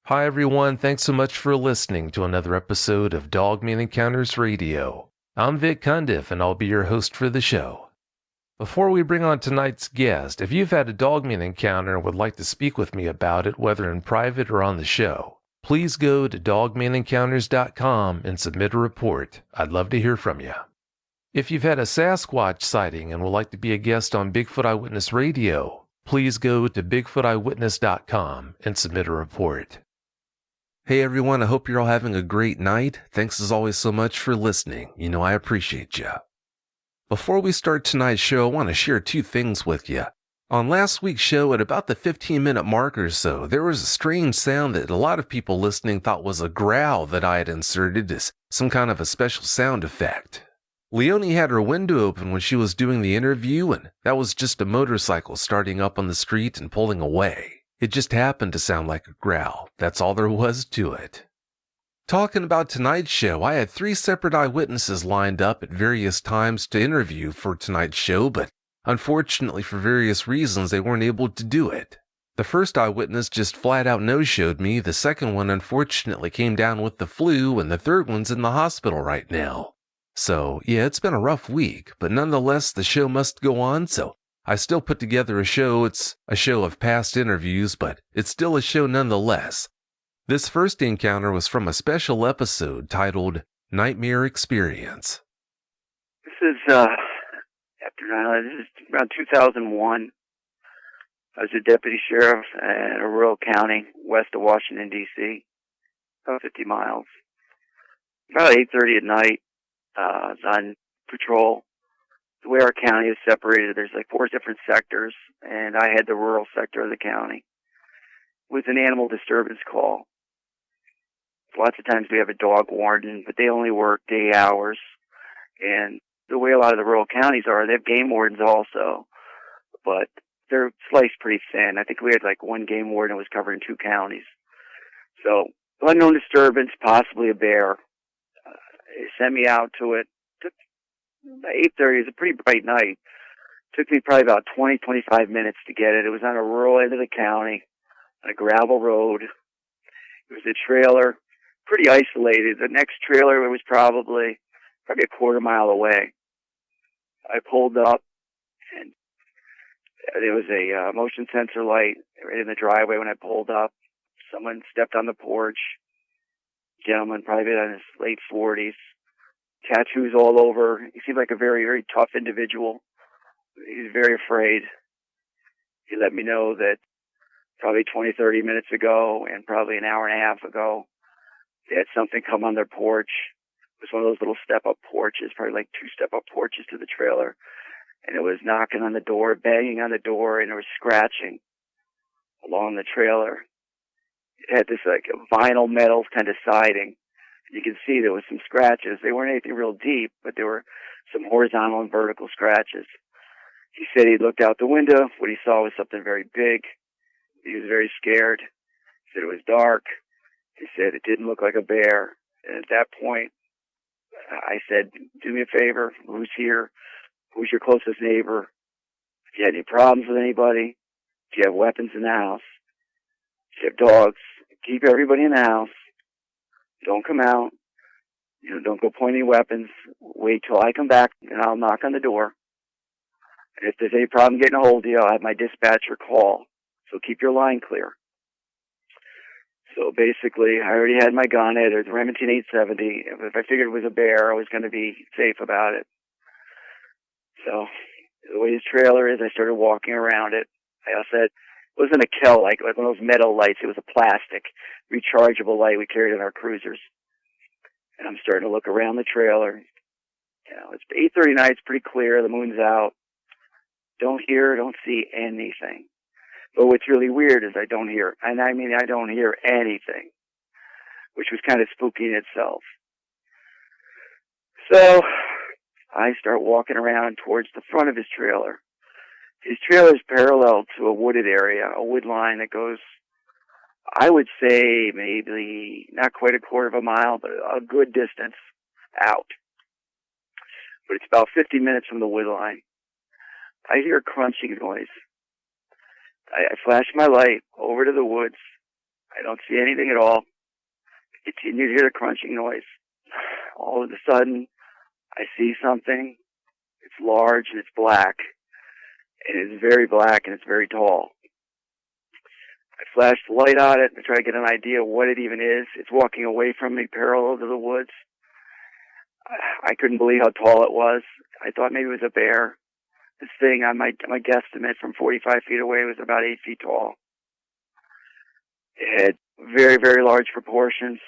Hi everyone, thanks so much for listening to another episode of Dogman Encounters Radio. I'm Vic Cundiff and I'll be your host for the show. Before we bring on tonight's guest, if you've had a Dogman encounter and would like to speak with me about it, whether in private or on the show, please go to dogmanencounters.com and submit a report. I'd love to hear from you. If you've had a Sasquatch sighting and would like to be a guest on Bigfoot Eyewitness Radio, please go to bigfooteyewitness.com and submit a report. Hey everyone, I hope you're all having a great night. Thanks as always so much for listening. You know I appreciate you. Before we start tonight's show, I want to share two things with you. On last week's show, at about the 15-minute mark or so, there was a strange sound that a lot of people listening thought was a growl that I had inserted as some kind of a special sound effect. Leonie had her window open when she was doing the interview, and that was just a motorcycle starting up on the street and pulling away. It just happened to sound like a growl. That's all there was to it. Talking about tonight's show, I had 3 separate eyewitnesses lined up at various times to interview for tonight's show, but unfortunately for various reasons they weren't able to do it. The first eyewitness just flat out no-showed me, the second one unfortunately came down with the flu, and the third one's in the hospital right now. So yeah, it's been a rough week, but nonetheless the show must go on, so I still put together a show. It's a show of past interviews, but it's still a show nonetheless. This first encounter was from a special episode titled Nightmare Experience. This is around 2001. I was a deputy sheriff in a rural county west of Washington, D.C., about 50 miles. About 8:30 at night, I was on patrol. The way our county is separated, there's like 4 different sectors, and I had the rural sector of the county. It was an animal disturbance call. Lots of times we have a dog warden, but they only work day hours. And the way a lot of the rural counties are, they have game wardens also, but they're sliced pretty thin. I think we had like 1 game warden that was covering 2 counties. So, unknown disturbance, possibly a bear. They sent me out to it. Took 8:30. It was a pretty bright night. Took me probably about 20-25 minutes to get it. It was on a rural end of the county, on a gravel road. It was a trailer. Pretty isolated. The next trailer was probably a quarter mile away. I pulled up, and there was a motion sensor light right in the driveway when I pulled up. Someone stepped on the porch. Gentleman, probably in his late 40s. Tattoos all over. He seemed like a very, very tough individual. He was very afraid. He let me know that probably 20-30 minutes ago and probably an hour and a half ago, they had something come on their porch. It was one of those little step-up porches, probably like 2 step-up porches to the trailer. And it was knocking on the door, banging on the door, and it was scratching along the trailer. It had this like vinyl metal kind of siding. You can see there was some scratches. They weren't anything real deep, but there were some horizontal and vertical scratches. He said he looked out the window. What he saw was something very big. He was very scared. He said it was dark. He said it didn't look like a bear. And at that point, I said, do me a favor. Who's here? Who's your closest neighbor? If you had any problems with anybody, if you have weapons in the house, if you have dogs, keep everybody in the house. Don't come out. Don't go pointing weapons. Wait till I come back and I'll knock on the door. And if there's any problem getting a hold of you, I'll have my dispatcher call. So keep your line clear. So basically, I already had my gun. I had a Remington 870. If I figured it was a bear, I was going to be safe about it. So the way his trailer is, I started walking around it. I said, it wasn't a Kel light, like one of those metal lights. It was a plastic, rechargeable light we carried in our cruisers. And I'm starting to look around the trailer. It's 8:30 night. It's pretty clear. The moon's out. Don't hear, don't see anything. But what's really weird is I don't hear anything, which was kind of spooky in itself. So I start walking around towards the front of his trailer. His trailer is parallel to a wooded area, a wood line that goes, I would say maybe not quite a quarter of a mile, but a good distance out. But it's about 50 minutes from the wood line. I hear a crunching noise. I flash my light over to the woods. I don't see anything at all. I continue to hear the crunching noise. All of a sudden, I see something. It's large and it's black. And it's very black and it's very tall. I flash the light on it and try to get an idea of what it even is. It's walking away from me parallel to the woods. I couldn't believe how tall it was. I thought maybe it was a bear. This thing, on my guesstimate from 45 feet away, was about 8 feet tall. It had very, very large proportions.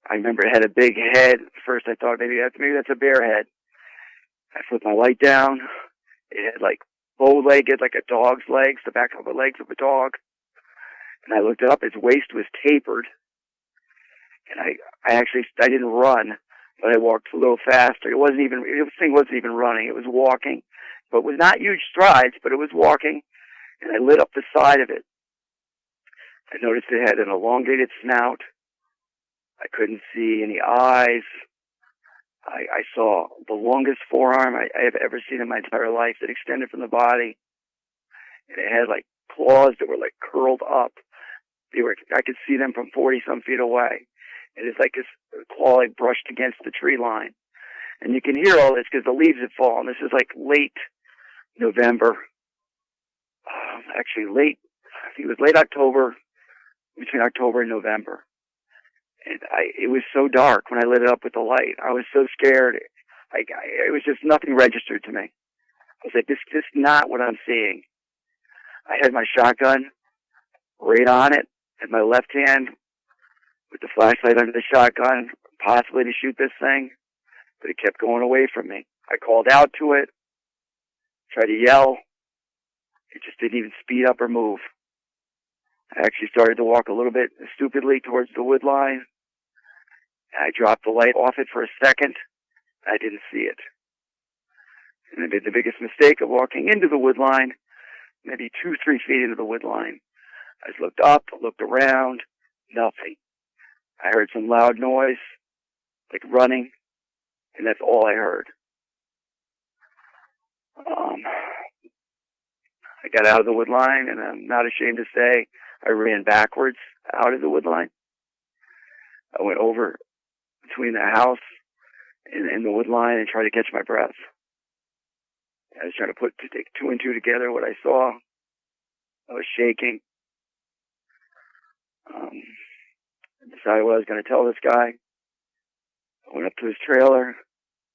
I remember it had a big head. First I thought maybe that's a bear head. I flipped my light down. It had like bow-legged, like a dog's legs, the back of the legs of a dog. And I looked up, its waist was tapered. And I didn't run, but I walked a little faster. This thing wasn't even running, it was walking. But it was not huge strides, but it was walking. And I lit up the side of it. I noticed it had an elongated snout. I couldn't see any eyes. I saw the longest forearm I have ever seen in my entire life that extended from the body. And it had like claws that were like curled up. I could see them from 40-some feet away. And it's like this claw like brushed against the tree line. And you can hear all this because the leaves had fallen. This is like late November. I think it was late October, between October and November. And it was so dark when I lit it up with the light. I was so scared. It was just nothing registered to me. I was like, this is not what I'm seeing. I had my shotgun right on it in my left hand with the flashlight under the shotgun, possibly to shoot this thing, but it kept going away from me. I called out to it, tried to yell. It just didn't even speed up or move. I actually started to walk a little bit stupidly towards the wood line. I dropped the light off it for a second. I didn't see it. And I made the biggest mistake of walking into the wood line, maybe 2-3 feet into the wood line. I just looked up, looked around, nothing. I heard some loud noise, like running, and that's all I heard. I got out of the wood line, and I'm not ashamed to say I ran backwards out of the wood line. I went over between the house and the wood line and tried to catch my breath. I was trying to take 2 and 2 together, what I saw. I was shaking. I decided what I was going to tell this guy. I went up to his trailer.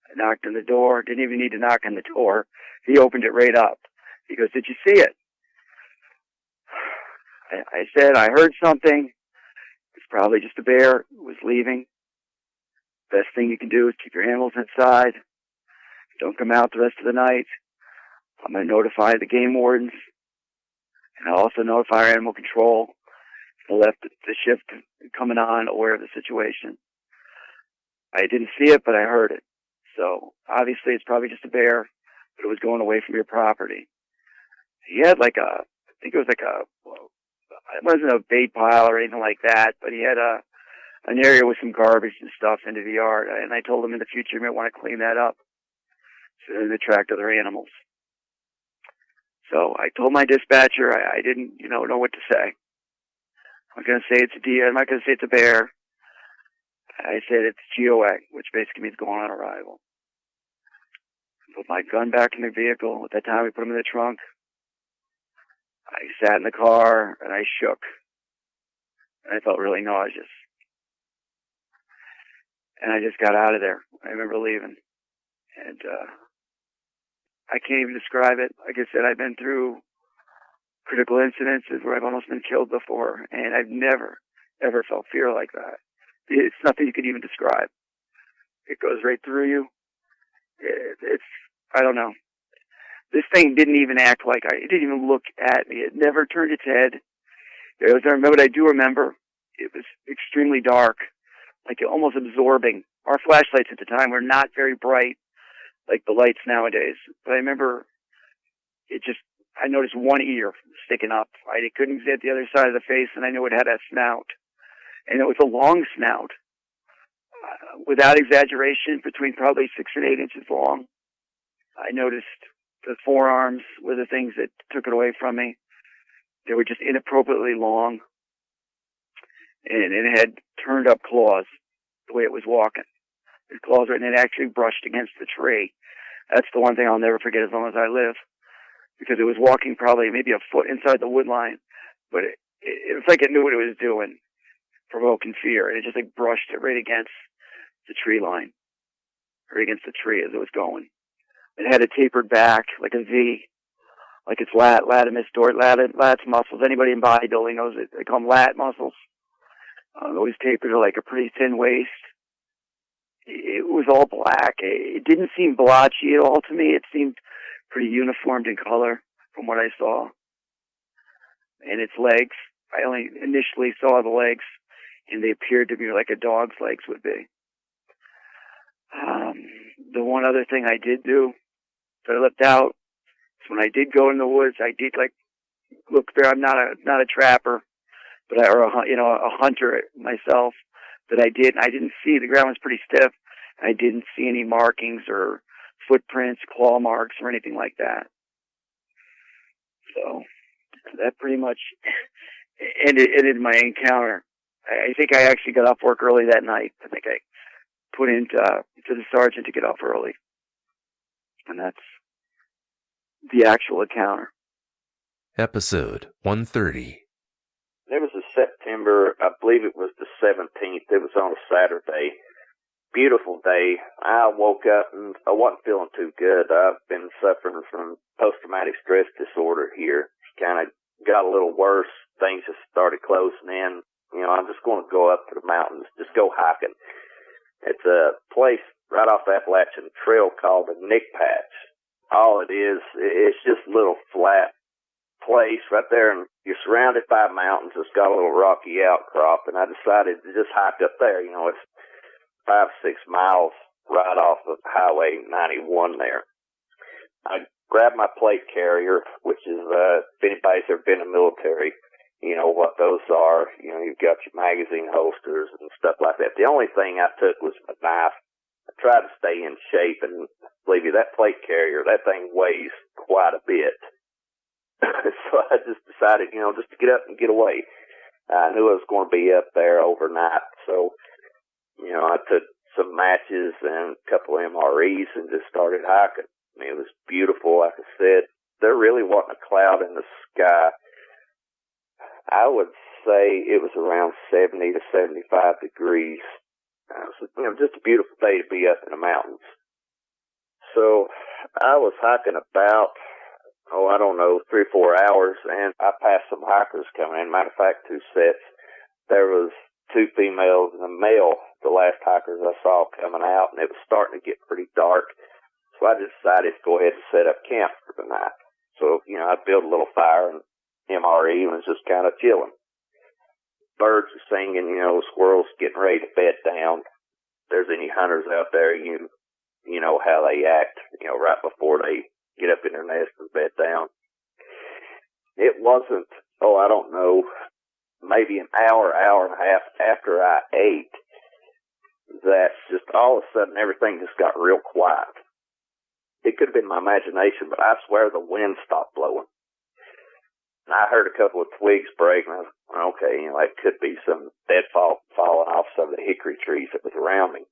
I knocked on the door. Didn't even need to knock on the door. He opened it right up. He goes, "Did you see it?" I said, "I heard something. It's probably just a bear. It was leaving. Best thing you can do is keep your animals inside. Don't come out the rest of the night. I'm going to notify the game wardens. And I'll also notify our animal control. I left the shift coming on, aware of the situation." I didn't see it, but I heard it. So obviously it's probably just a bear, but it was going away from your property. He had it wasn't a bait pile or anything like that, but he had an area with some garbage and stuff into the yard. And I told him in the future you might want to clean that up so they didn't attract other animals. So I told my dispatcher I didn't, know what to say. I'm not going to say it's a deer. I'm not going to say it's a bear. I said it's GOA, which basically means going on arrival. Put my gun back in the vehicle. At that time, we put him in the trunk. I sat in the car, and I shook. And I felt really nauseous. And I just got out of there. I remember leaving. And I can't even describe it. Like I said, I've been through critical incidences where I've almost been killed before, and I've never, ever felt fear like that. It's nothing you could even describe. It goes right through you. I don't know. This thing didn't even act like it didn't even look at me. It never turned its head. What I do remember, it was extremely dark, like almost absorbing. Our flashlights at the time were not very bright, like the lights nowadays. But I remember I noticed one ear sticking up. I couldn't get the other side of the face, and I knew it had a snout. And it was a long snout, without exaggeration, between probably 6 and 8 inches long. I noticed the forearms were the things that took it away from me. They were just inappropriately long. and it had turned up claws the way it was walking. His claws, and it actually brushed against the tree. That's the one thing I'll never forget as long as I live, because it was walking probably maybe a foot inside the wood line, but it was like it knew what it was doing, provoking fear, and it just like brushed it right against the tree line, right against the tree as it was going. It had it tapered back like a V, like its lats muscles. Anybody in bodybuilding knows it. They call them lat muscles. Always tapered to like a pretty thin waist. It was all black. It didn't seem blotchy at all to me. It seemed pretty uniformed in color from what I saw. And its legs, I only initially saw the legs, and they appeared to be like a dog's legs would be. The one other thing I did do that I left out is when I did go in the woods, I did like look there. I'm not a trapper, but a hunter myself. That I didn't see, the ground was pretty stiff. I didn't see any markings or footprints, claw marks, or anything like that. So that pretty much ended my encounter. I think I actually got off work early that night. I think I put into to the sergeant to get off early. And that's the actual encounter. Episode 130. There was a September, I believe it was the 17th. It was on a Saturday. Beautiful day. I woke up and I wasn't feeling too good. I've been suffering from post-traumatic stress disorder here. Kind of got a little worse. Things just started closing in. I'm just going to go up to the mountains, just go hiking. It's a place right off the Appalachian Trail called the Nick Patch. All it is, it's just a little flat place right there, and you're surrounded by mountains. It's got a little rocky outcrop, and I decided to just hike up there. It's 5-6 miles right off of Highway 91 there. I grabbed my plate carrier, which is, if anybody's ever been in the military, you know what those are. You've got your magazine holsters and stuff like that. The only thing I took was my knife. I tried to stay in shape, and believe you, that plate carrier, that thing weighs quite a bit. So I just decided, just to get up and get away. I knew I was going to be up there overnight. So, I took some matches and a couple of MREs and just started hiking. It was beautiful. Like I said, there really wasn't a cloud in the sky. I would say it was around 70 to 75 degrees. So, just a beautiful day to be up in the mountains. So I was hiking about, 3 or 4 hours, and I passed some hikers coming in. Matter of fact, 2 sets. There was 2 females and a male, the last hikers I saw coming out, and it was starting to get pretty dark. So I decided to go ahead and set up camp for the night. So, I built a little fire and MRE and was just kind of chilling. Birds are singing, squirrels getting ready to bed down. If there's any hunters out there, you know how they act, right before they get up in their nest and bed down. It wasn't, maybe an hour and a half after I ate that just all of a sudden everything just got real quiet. It could have been my imagination, but I swear the wind stopped blowing. And I heard a couple of twigs break, and I was okay, it could be some deadfall falling off some of the hickory trees that was around me.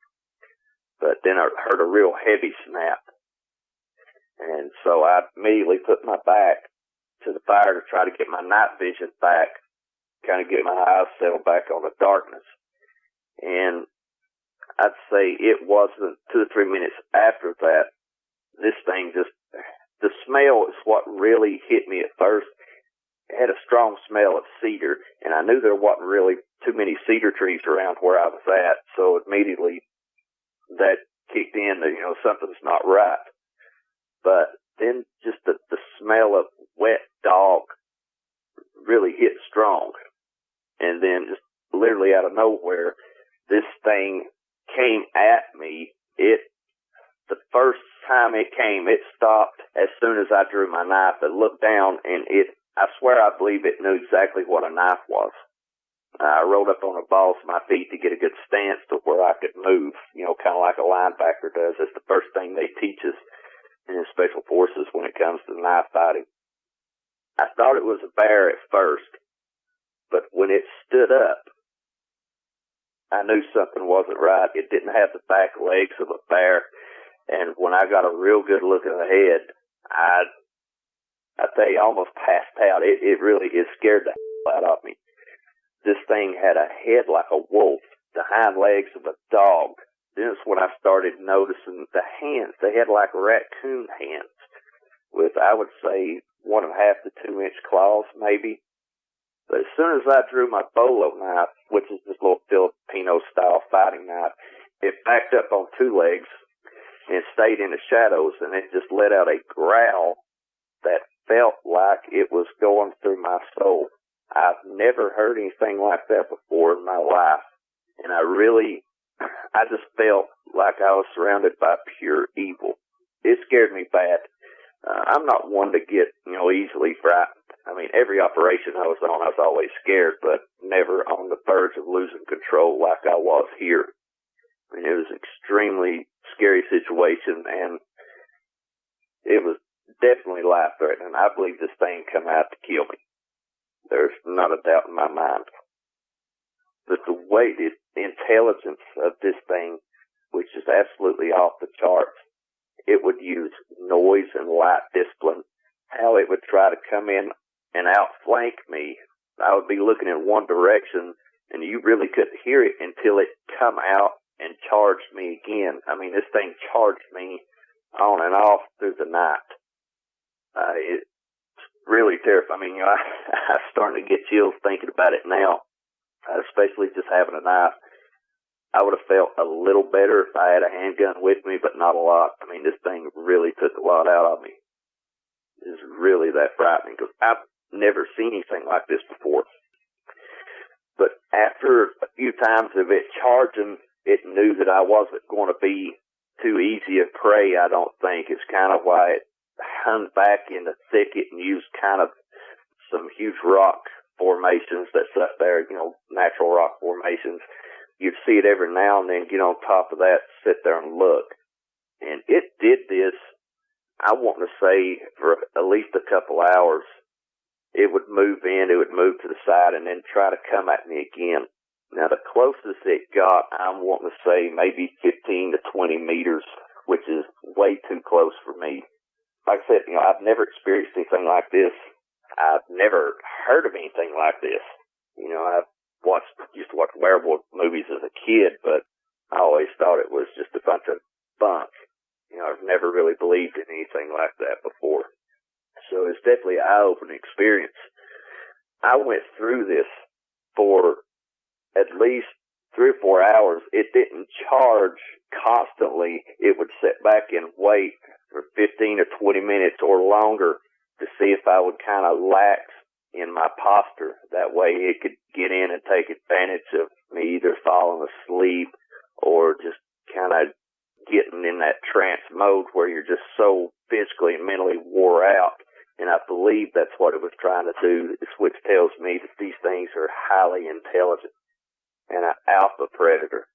But then I heard a real heavy snap. And so I immediately put my back to the fire to try to get my night vision back, kind of get my eyes settled back on the darkness. And I'd say it wasn't 2 or 3 minutes after that, this thing the smell is what really hit me at first. It had a strong smell of cedar, and I knew there wasn't really too many cedar trees around where I was at, so immediately that kicked in that, something's not right. But then just the smell of wet dog really hit strong. And then just literally out of nowhere, this thing came at me. The first time it came, it stopped as soon as I drew my knife. I looked down, and I swear I believe it knew exactly what a knife was. I rolled up on the balls of my feet to get a good stance to where I could move, kind of like a linebacker does. That's the first thing they teach us in special forces when it comes to knife fighting. I thought it was a bear at first, but when it stood up, I knew something wasn't right. It didn't have the back legs of a bear. And when I got a real good look at the head, I tell you, I almost passed out. It scared the hell out of me. This thing had a head like a wolf, the hind legs of a dog. Then is when I started noticing the hands. They had like raccoon hands with, I would say, 1.5 to 2 inch claws, maybe. But as soon as I drew my bolo knife, which is this little Filipino-style fighting knife, it backed up on 2 legs and stayed in the shadows, and it just let out a growl that felt like it was going through my soul. I've never heard anything like that before in my life, and I just felt like I was surrounded by pure evil. It scared me bad. I'm not one to get, easily frightened. I mean, every operation I was on, I was always scared, but never on the verge of losing control like I was here. I mean, it was an extremely scary situation, and it was definitely life-threatening. I believe this thing come out to kill me. There's not a doubt in my mind. But the intelligence of this thing, which is absolutely off the charts, it would use noise and light discipline. How it would try to come in and outflank me. I would be looking in one direction, and you really couldn't hear it until it come out and charged me again. I mean, this thing charged me on and off through the night. It's really terrifying. I mean, I'm starting to get chills thinking about it now, especially just having a knife. I would have felt a little better if I had a handgun with me, but not a lot. I mean, this thing really took a lot out of me. It's really that frightening because I've never seen anything like this before. But after a few times of it charging, it knew that I wasn't going to be too easy a prey, I don't think. It's kind of why it hung back in the thicket and used kind of some huge rock formations that's up there, natural rock formations. You'd see it every now and then get on top of that, sit there and look. And it did this, I want to say, for at least a couple hours. It would move in, it would move to the side, and then try to come at me again. Now, the closest it got, I'm wanting to say maybe 15 to 20 meters, which is way too close for me. Like I said, I've never experienced anything like this. I've never heard of anything like this. I've used to watch werewolf movies as a kid, but I always thought it was just a bunch of bunk. I've never really believed in anything like that before. So it's definitely an eye-opening experience. I went through this for at least 3 or 4 hours. It didn't charge constantly. It would sit back and wait for 15 or 20 minutes or longer to see if I would kind of lax in my posture. That way it could get in and take advantage of me either falling asleep or just kind of getting in that trance mode where you're just so physically and mentally wore out. And I believe that's what it was trying to do, which tells me that these things are highly intelligent and an alpha predator.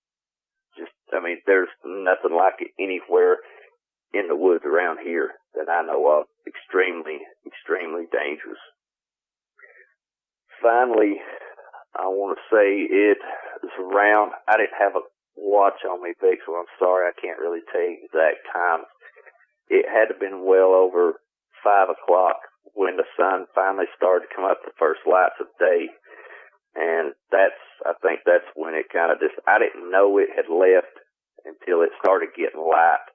There's nothing like it anywhere in the woods around here that I know of. Extremely, extremely dangerous. Finally, I want to say it is around, I didn't have a watch on me, Vic, so I'm sorry, I can't really tell you exact time. It had to have been well over 5 o'clock when the sun finally started to come up the first lights of day. And I think that's when it kind of I didn't know it had left until it started getting light.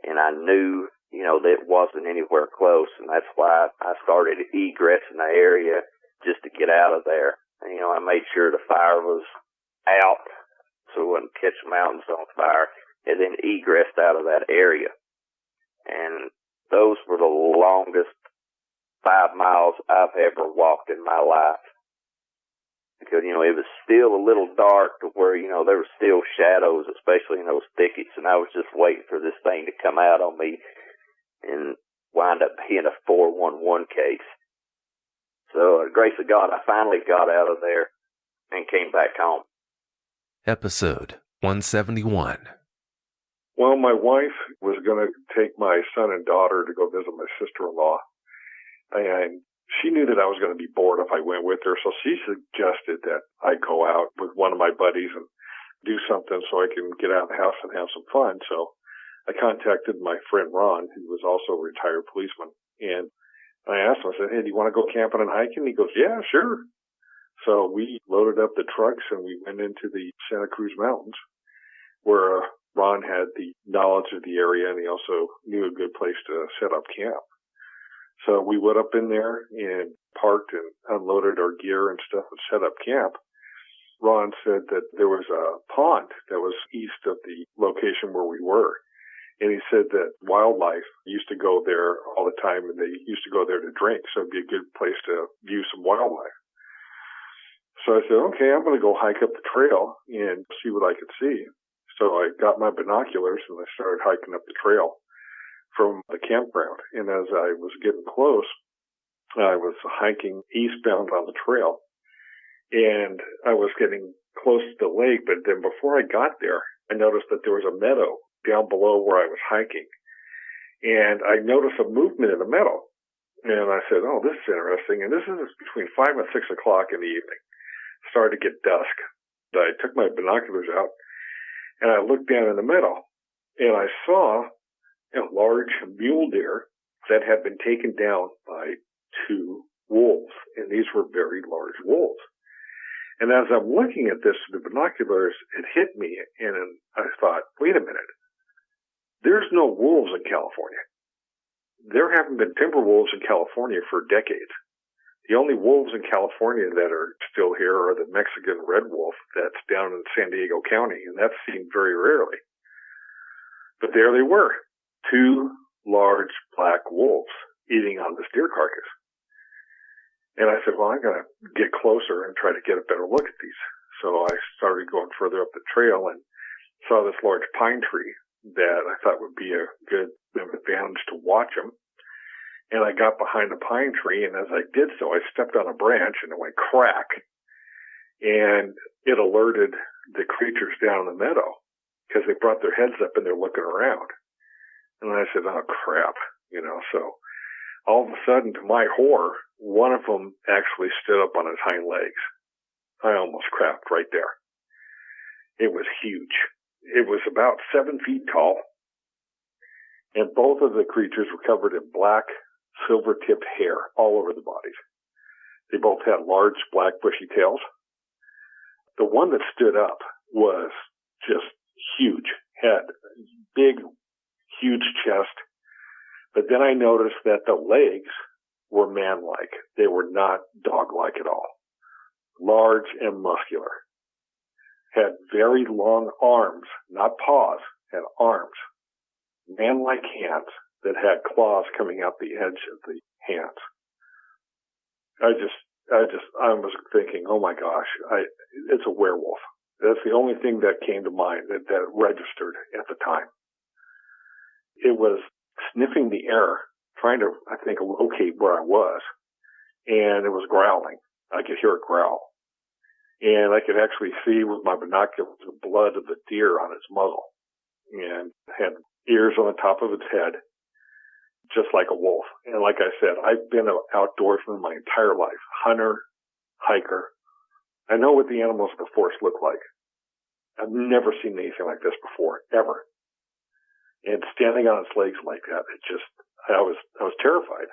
And I knew, that it wasn't anywhere close. And that's why I started egressing the area just to get out of there. And, I made sure the fire was out so it wouldn't catch mountains on fire, and then egressed out of that area. And those were the longest 5 miles I've ever walked in my life. Because, it was still a little dark to where, there were still shadows, especially in those thickets, and I was just waiting for this thing to come out on me and wind up being a 411 case. So, the grace of God, I finally got out of there and came back home. Episode 171. Well, my wife was going to take my son and daughter to go visit my sister-in-law, and she knew that I was going to be bored if I went with her, so she suggested that I go out with one of my buddies and do something so I can get out of the house and have some fun. So I contacted my friend Ron, who was also a retired policeman, and I asked him, I said, hey, do you want to go camping and hiking? He goes, yeah, sure. So we loaded up the trucks and we went into the Santa Cruz Mountains, where Ron had the knowledge of the area, and he also knew a good place to set up camp. So we went up in there and parked and unloaded our gear and stuff and set up camp. Ron said that there was a pond that was east of the location where we were. And he said that wildlife used to go there all the time, and they used to go there to drink. So it'd be a good place to view some wildlife. So I said, okay, I'm going to go hike up the trail and see what I could see. So I got my binoculars and I started hiking up the trail from the campground. And as I was getting close, I was hiking eastbound on the trail. And I was getting close to the lake, but then before I got there, I noticed that there was a meadow down below where I was hiking. And I noticed a movement in the meadow. And I said, oh, this is interesting. And this is between 5 and 6 o'clock in the evening. It started to get dusk. I took my binoculars out and I looked down in the meadow and I saw a large mule deer that had been taken down by 2 wolves. And these were very large wolves. And as I'm looking at this, the binoculars, it hit me, and I thought, wait a minute. There's no wolves in California. There haven't been timber wolves in California for decades. The only wolves in California that are still here are the Mexican red wolf that's down in San Diego County, and that's seen very rarely. But there they were, 2 large black wolves eating on this deer carcass. And I said, well, I'm going to get closer and try to get a better look at these. So I started going further up the trail and saw this large pine tree that I thought would be a good advantage to watch them. And I got behind the pine tree, and as I did so, I stepped on a branch and it went crack. And it alerted the creatures down in the meadow because they brought their heads up and they're looking around. And I said, oh, crap, so all of a sudden, to my horror, one of them actually stood up on his hind legs. I almost crapped right there. It was huge. It was about 7 feet tall, and both of the creatures were covered in black, silver-tipped hair all over the bodies. They both had large, black, bushy tails. The one that stood up was just huge, had big, huge chest. But then I noticed that the legs were man-like. They were not dog-like at all. Large and muscular. Had very long arms, not paws, had arms. Man-like hands that had claws coming out the edge of the hands. I was thinking, oh my gosh, it's a werewolf. That's the only thing that came to mind that registered at the time. It was sniffing the air, trying to, I think, locate where I was. And it was growling. I could hear it growl. And I could actually see with my binoculars the blood of the deer on its muzzle. And had ears on the top of its head, just like a wolf. And like I said, I've been an outdoorsman my entire life. Hunter, hiker. I know what the animals of the forest look like. I've never seen anything like this before, ever. And standing on its legs like that, I was terrified.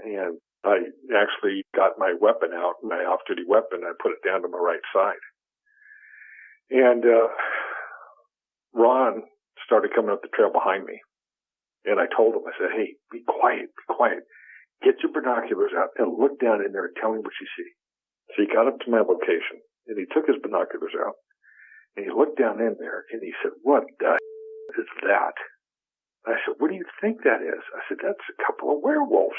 And I actually got my weapon out, my off-duty weapon, and I put it down to my right side. And Ron started coming up the trail behind me. And I told him, I said, hey, be quiet. Get your binoculars out and look down in there and tell me what you see. So he got up to my location, and he took his binoculars out, and he looked down in there, and he said, what the is that? I said, what do you think that is? I said, that's a couple of werewolves.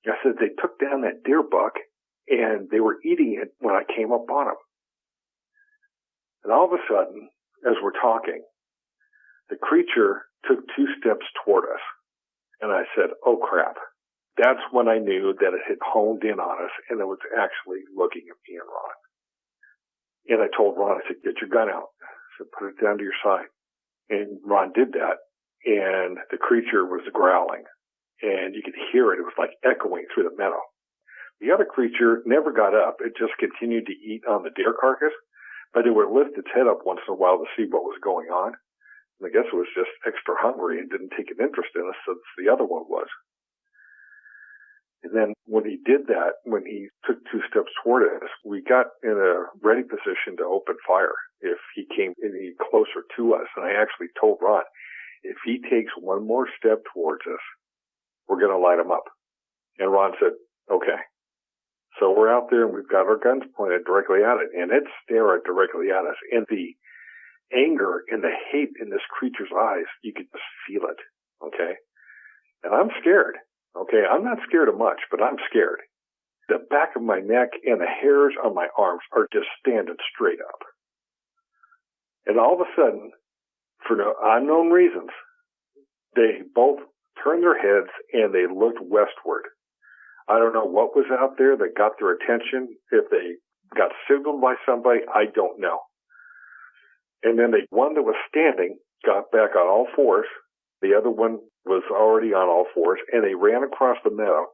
I said, they took down that deer buck, and they were eating it when I came up on them. And all of a sudden, as we're talking, the creature took 2 steps toward us. And I said, oh, crap. That's when I knew that it had honed in on us, and it was actually looking at me and Ron. And I told Ron, I said, get your gun out. I said, put it down to your side. And Ron did that. And the creature was growling, and you could hear it. It was like echoing through the meadow. The other creature never got up. It just continued to eat on the deer carcass, but it would lift its head up once in a while to see what was going on. And I guess it was just extra hungry and didn't take an interest in us since the other one was. And then when he did that, when he took 2 steps toward us, we got in a ready position to open fire if he came any closer to us. And I actually told Ron, if he takes 1 more step towards us, we're going to light him up. And Ron said, okay. So we're out there and we've got our guns pointed directly at it, and it's staring directly at us. And the anger and the hate in this creature's eyes, you could just feel it. Okay. And I'm scared. Okay, I'm not scared of much, but I'm scared. The back of my neck and the hairs on my arms are just standing straight up. And all of a sudden, for no unknown reasons, they both turned their heads and they looked westward. I don't know what was out there that got their attention. If they got signaled by somebody, I don't know. And then the one that was standing got back on all fours. The other one was already on all fours, and they ran across the meadow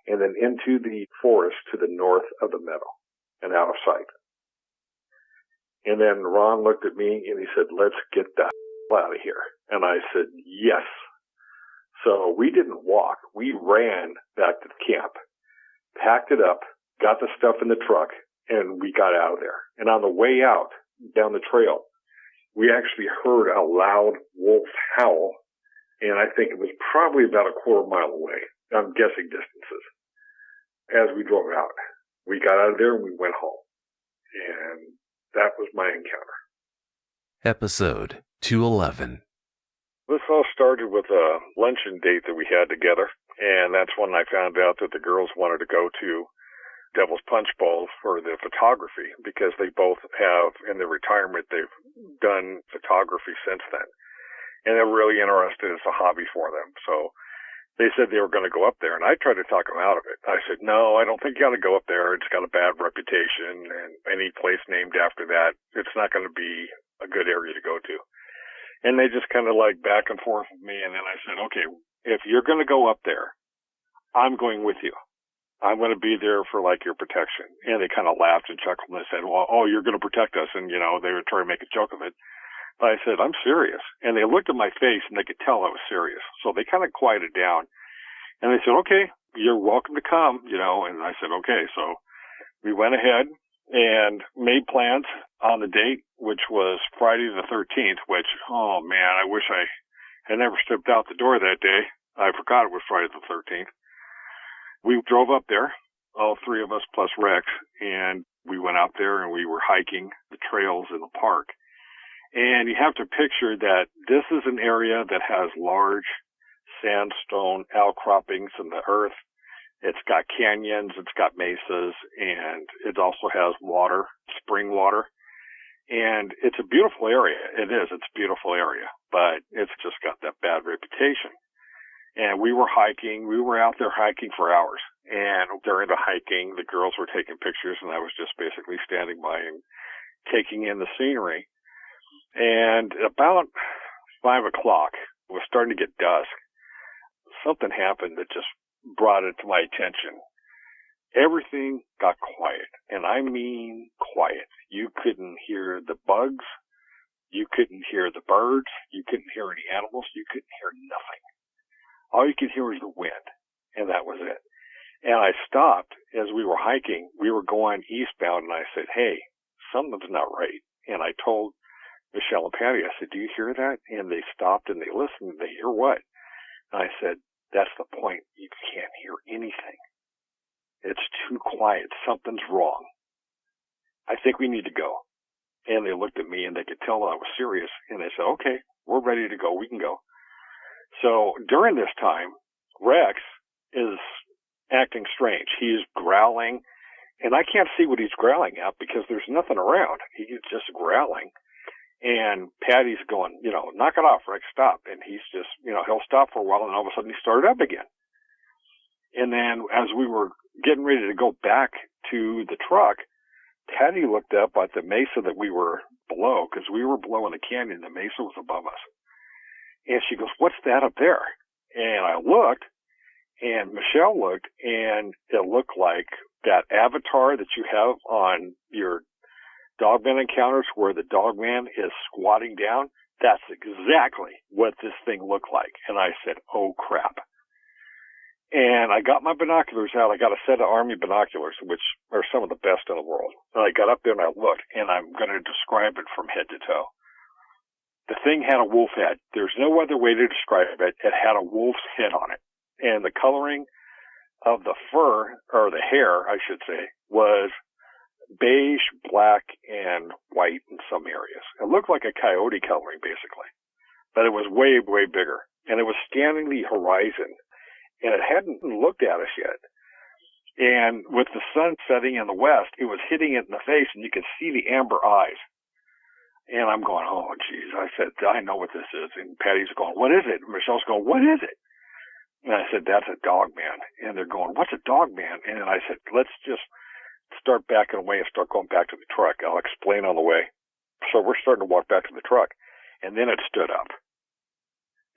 and then into the forest to the north of the meadow and out of sight. And then Ron looked at me and he said, let's get that out of here. And I said, yes. So we didn't walk. We ran back to the camp, packed it up, got the stuff in the truck, and we got out of there. And on the way out down the trail, we actually heard a loud wolf howl. And I think it was probably about a quarter mile away. I'm guessing distances. As we drove out, we got out of there and we went home. And that was my encounter. Episode 211. This all started with a luncheon date that we had together. And that's when I found out that the girls wanted to go to Devil's Punch Bowl for the photography, because they both have, in their retirement, they've done photography since then. And they're really interested. It's a hobby for them. So they said they were going to go up there, and I tried to talk them out of it. I said, no, I don't think you got to go up there. It's got a bad reputation, and any place named after that, it's not going to be a good area to go to. And they just kind of like back and forth with me, and then I said, okay, if you're going to go up there, I'm going with you. I'm going to be there for like your protection. And they kind of laughed and chuckled, and they said, well, oh, you're going to protect us. And, you know, they were trying to make a joke of it. But I said, I'm serious. And they looked at my face and they could tell I was serious. So they kind of quieted down. And they said, okay, you're welcome to come, you know. And I said, okay. So we went ahead and made plans on the date, which was Friday the 13th, which, oh man, I wish I had never stepped out the door that day. I forgot it was Friday the 13th. We drove up there, all 3 of us plus Rex, and we went out there and we were hiking the trails in the park. And you have to picture that this is an area that has large sandstone outcroppings in the earth. It's got canyons, it's got mesas, and it also has water, spring water. And it's a beautiful area. It is. It's a beautiful area, but it's just got that bad reputation. And we were hiking. We were out there hiking for hours. And during the hiking, the girls were taking pictures, and I was just basically standing by and taking in the scenery. And about 5 o'clock, it was starting to get dusk. Something happened that just brought it to my attention. Everything got quiet, and I mean quiet. You couldn't hear the bugs. You couldn't hear the birds. You couldn't hear any animals. You couldn't hear nothing. All you could hear was the wind, and that was it. And I stopped as we were hiking. We were going eastbound, and I said, hey, something's not right. And I told Michelle and Patty, I said, do you hear that? And they stopped and they listened. They hear what? And I said, that's the point. You can't hear anything. It's too quiet. Something's wrong. I think we need to go. And they looked at me and they could tell I was serious. And they said, okay, we're ready to go. We can go. So during this time, Rex is acting strange. He is growling. And I can't see what he's growling at because there's nothing around. He's just growling. And Patty's going, you know, knock it off, Rex, stop. And he's just, you know, he'll stop for a while, and all of a sudden he started up again. And then as we were getting ready to go back to the truck, Patty looked up at the mesa that we were below, because we were below in the canyon. The mesa was above us. And she goes, what's that up there? And I looked, and Michelle looked, and it looked like that avatar that you have on your Dogman Encounters, where the dogman is squatting down, that's exactly what this thing looked like. And I said, oh, crap. And I got my binoculars out. I got a set of Army binoculars, which are some of the best in the world. And I got up there and I looked, and I'm going to describe it from head to toe. The thing had a wolf head. There's no other way to describe it. It had a wolf's head on it. And the coloring of the fur, or the hair, I should say, was beige, black, and white in some areas. It looked like a coyote coloring, basically. But it was way, way bigger. And it was scanning the horizon. And it hadn't looked at us yet. And with the sun setting in the west, it was hitting it in the face, and you could see the amber eyes. And I'm going, oh, geez. I said, I know what this is. And Patty's going, what is it? And Michelle's going, what is it? And I said, that's a dogman. And they're going, what's a dogman? And I said, let's just start backing away and start going back to the truck. I'll explain on the way. So we're starting to walk back to the truck. And then it stood up.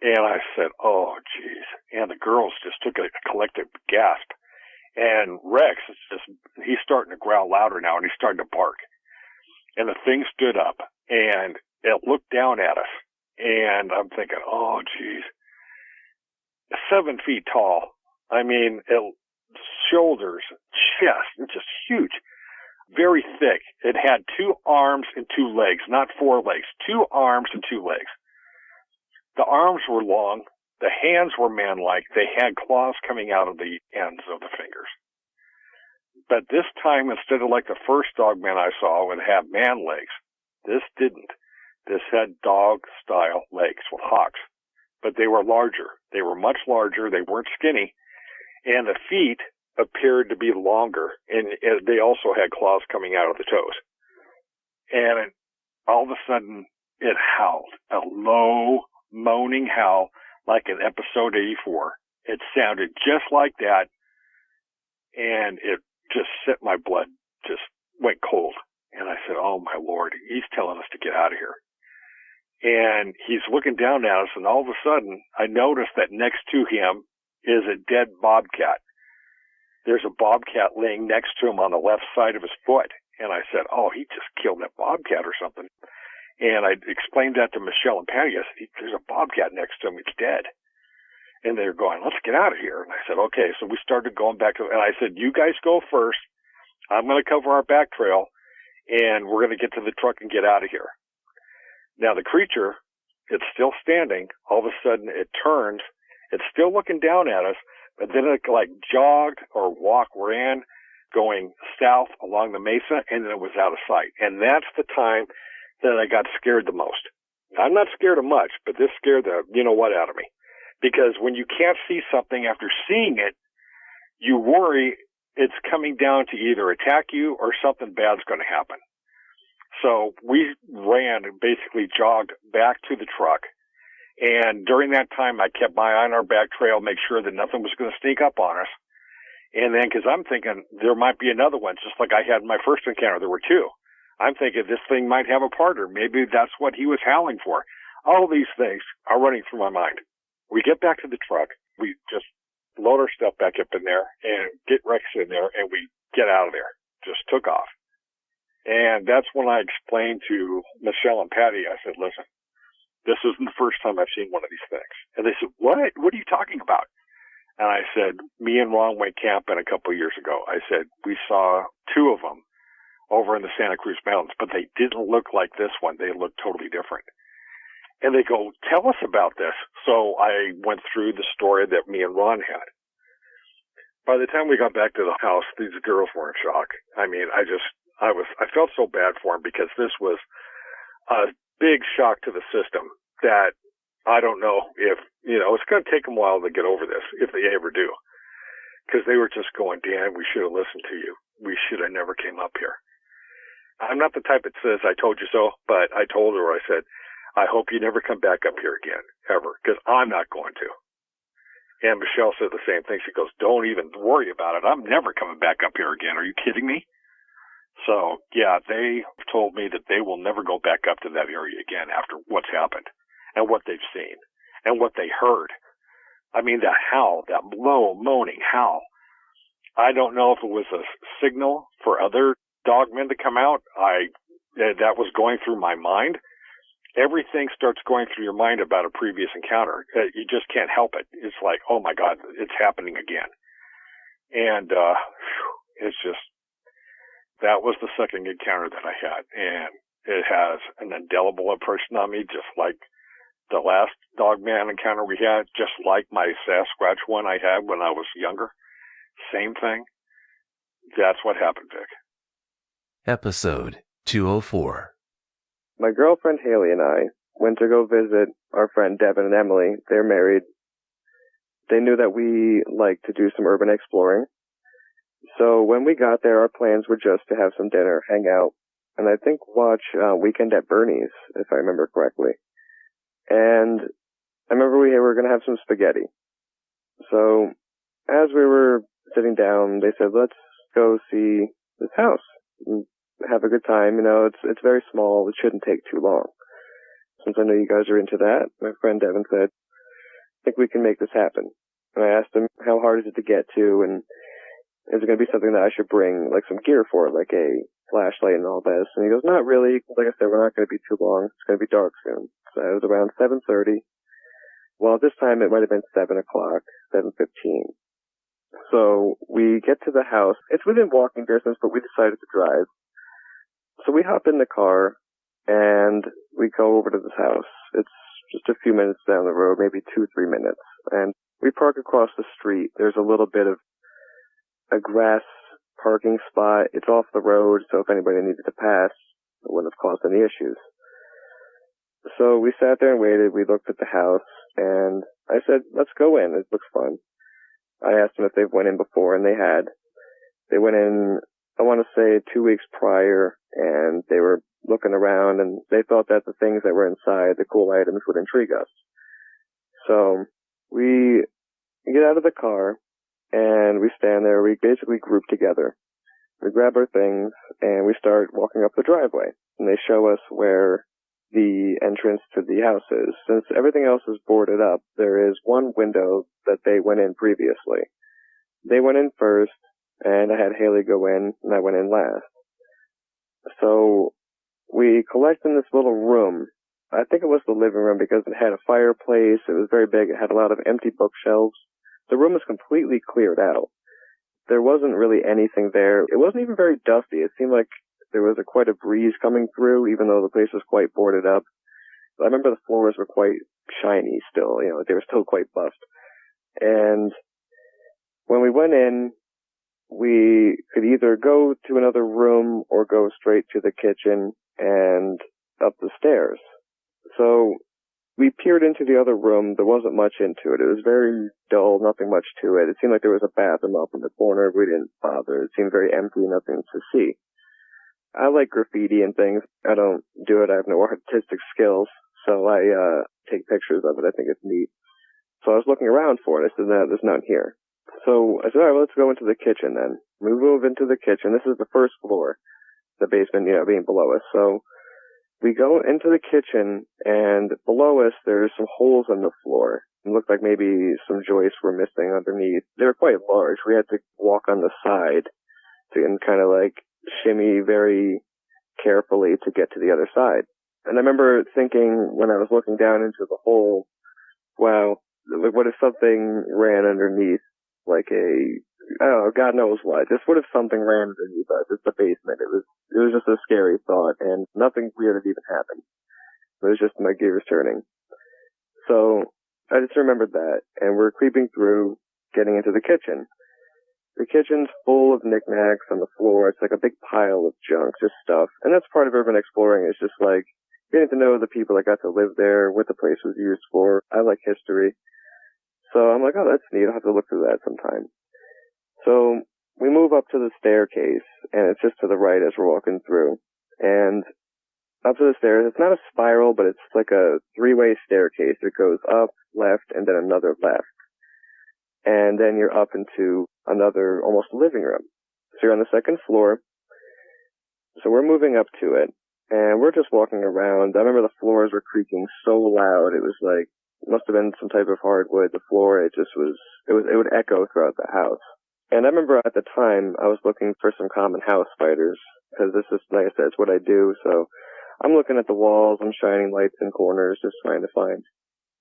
And I said, oh, geez. And the girls just took a collective gasp. And Rex is he's starting to growl louder now, and he's starting to bark. And the thing stood up, and it looked down at us. And I'm thinking, oh, geez. 7 feet tall. I mean, shoulders, chest, just huge. Very thick. It had 2 arms and 2 legs, not 4 legs. 2 arms and 2 legs. The arms were long. The hands were man-like. They had claws coming out of the ends of the fingers. But this time, instead of like the first dogman I saw would have man legs, this didn't. This had dog-style legs with hocks. But they were larger. They were much larger. They weren't skinny. And the feet appeared to be longer. And they also had claws coming out of the toes. And all of a sudden, it howled. A low, moaning howl like in episode 84. It sounded just like that. And it just set my blood, just went cold. And I said, oh, my Lord, he's telling us to get out of here. And he's looking down at us, and all of a sudden, I noticed that next to him is a dead bobcat. There's a bobcat laying next to him on the left side of his foot. And I said, oh, he just killed that bobcat or something. And I explained that to Michelle and Patty. I said, there's a bobcat next to him. It's dead. And they're going, let's get out of here. And I said, okay. So we started going back and I said, you guys go first. I'm going to cover our back trail, and we're going to get to the truck and get out of here. Now, the creature, it's still standing. All of a sudden, it turns. It's still looking down at us, but then it like jogged or ran going south along the mesa, and then it was out of sight. And that's the time that I got scared the most. I'm not scared of much, but this scared the you-know-what out of me. Because when you can't see something after seeing it, you worry it's coming down to either attack you or something bad's going to happen. So we ran and basically jogged back to the truck. And during that time, I kept my eye on our back trail, make sure that nothing was going to sneak up on us. And then, because I'm thinking there might be another one, just like I had in my first encounter. There were 2. I'm thinking this thing might have a partner. Maybe that's what he was howling for. All these things are running through my mind. We get back to the truck. We just load our stuff back up in there and get Rex in there, and we get out of there. Just took off. And that's when I explained to Michelle and Patty, I said, listen, this isn't the first time I've seen one of these things. And they said, what? What are you talking about? And I said, me and Ron went camping a couple of years ago. I said, we saw 2 of them over in the Santa Cruz Mountains, but they didn't look like this one. They looked totally different. And they go, tell us about this. So I went through the story that me and Ron had. By the time we got back to the house, these girls were in shock. I mean, I felt so bad for them because this was a big shock to the system that I don't know if, it's going to take them a while to get over this, if they ever do. Because they were just going, Dan, we should have listened to you. We should have never came up here. I'm not the type that says I told you so, but I told her, I said, I hope you never come back up here again, ever, because I'm not going to. And Michelle said the same thing. She goes, don't even worry about it. I'm never coming back up here again. Are you kidding me? So, yeah, they told me that they will never go back up to that area again after what's happened and what they've seen and what they heard. I mean, that howl, that low, moaning howl. I don't know if it was a signal for other dogmen to come out. that was going through my mind. Everything starts going through your mind about a previous encounter. You just can't help it. It's like, oh my God, it's happening again. And it's just, that was the second encounter that I had. And it has an indelible impression on me, just like the last Dogman encounter we had, just like my Sasquatch one I had when I was younger. Same thing. That's what happened, Vic. Episode 204. My girlfriend Haley and I went to go visit our friend Devin and Emily. They're married. They knew that we like to do some urban exploring. So when we got there, our plans were just to have some dinner, hang out, and I think watch Weekend at Bernie's, if I remember correctly. And I remember we were going to have some spaghetti. So as we were sitting down, they said, let's go see this house and have a good time. You know, it's very small. It shouldn't take too long. Since I know you guys are into that, my friend Devin said, I think we can make this happen. And I asked him, how hard is it to get to? And is it going to be something that I should bring, like some gear for, like a flashlight and all this? And he goes, not really. Like I said, we're not going to be too long. It's going to be dark soon. So it was around 7:30. Well, at this time, it might have been 7 o'clock, 7:15. So we get to the house. It's within walking distance, but we decided to drive. So we hop in the car, and we go over to this house. It's just a few minutes down the road, maybe 2-3 minutes. And we park across the street. There's a little bit of a grass parking spot. It's off the road, so if anybody needed to pass, it wouldn't have caused any issues. So we sat there and waited. We looked at the house, and I said, let's go in. It looks fun. I asked them if they've went in before, and they had. They went in, I want to say, 2 weeks prior, and they were looking around, and they thought that the things that were inside, the cool items, would intrigue us. So we get out of the car, and we stand there. We basically group together. We grab our things, and we start walking up the driveway. And they show us where the entrance to the house is. Since everything else is boarded up, there is one window that they went in previously. They went in first, and I had Haley go in, and I went in last. So we collect in this little room. I think it was the living room because it had a fireplace. It was very big. It had a lot of empty bookshelves. The room was completely cleared out. There wasn't really anything there. It wasn't even very dusty. It seemed like there was quite a breeze coming through, even though the place was quite boarded up. I remember the floors were quite shiny still. You know, they were still quite buffed. And when we went in, we could either go to another room or go straight to the kitchen and up the stairs. So we peered into the other room. There wasn't much into it. It was very dull, nothing much to it. It seemed like there was a bathroom up in the corner. We didn't bother. It seemed very empty, nothing to see. I like graffiti and things. I don't do it. I have no artistic skills, so I take pictures of it. I think it's neat. So I was looking around for it. I said, no, there's none here. So I said, all right, well, let's go into the kitchen then. We move into the kitchen. This is the first floor, the basement, being below us. So we go into the kitchen, and below us, there's some holes in the floor. It looked like maybe some joists were missing underneath. They were quite large. We had to walk on the side and kind of like shimmy very carefully to get to the other side. And I remember thinking when I was looking down into the hole, wow, what if something ran underneath, like I don't know, God knows what. Just what if something ran underneath us? It's the basement. It was just a scary thought, and nothing weird had even happened. It was just my gears turning. So I just remembered that, and we're creeping through, getting into the kitchen. The kitchen's full of knickknacks on the floor. It's like a big pile of junk, just stuff. And that's part of urban exploring, is just like getting to know the people that got to live there, what the place was used for. I like history. So I'm like, oh, that's neat. I'll have to look through that sometime. So we move up to the staircase, and it's just to the right as we're walking through. And up to the stairs, it's not a spiral, but it's like a 3-way staircase. It goes up, left, and then another left. And then you're up into another almost living room. So you're on the second floor. So we're moving up to it, and we're just walking around. I remember the floors were creaking so loud. It was like, it must have been some type of hardwood. The floor, it would echo throughout the house. And I remember at the time I was looking for some common house spiders, because this is, like I said, it's what I do. So I'm looking at the walls, I'm shining lights in corners, just trying to find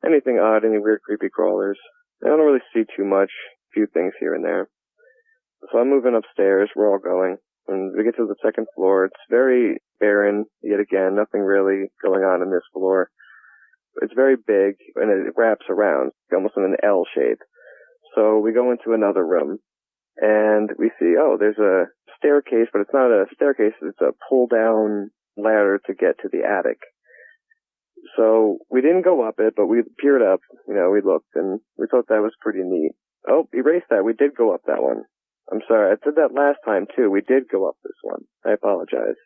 anything odd, any weird creepy crawlers. I don't really see too much, a few things here and there. So I'm moving upstairs, we're all going, and we get to the second floor. It's very barren, yet again, nothing really going on in this floor. It's very big, and it wraps around, almost in an L shape. So we go into another room, and we see, oh, there's a staircase, but it's not a staircase, it's a pull-down ladder to get to the attic. So we didn't go up it, but we peered up, we looked, and we thought that was pretty neat. Oh, erase that, we did go up that one. I'm sorry, I did that last time too, we did go up this one. I apologize.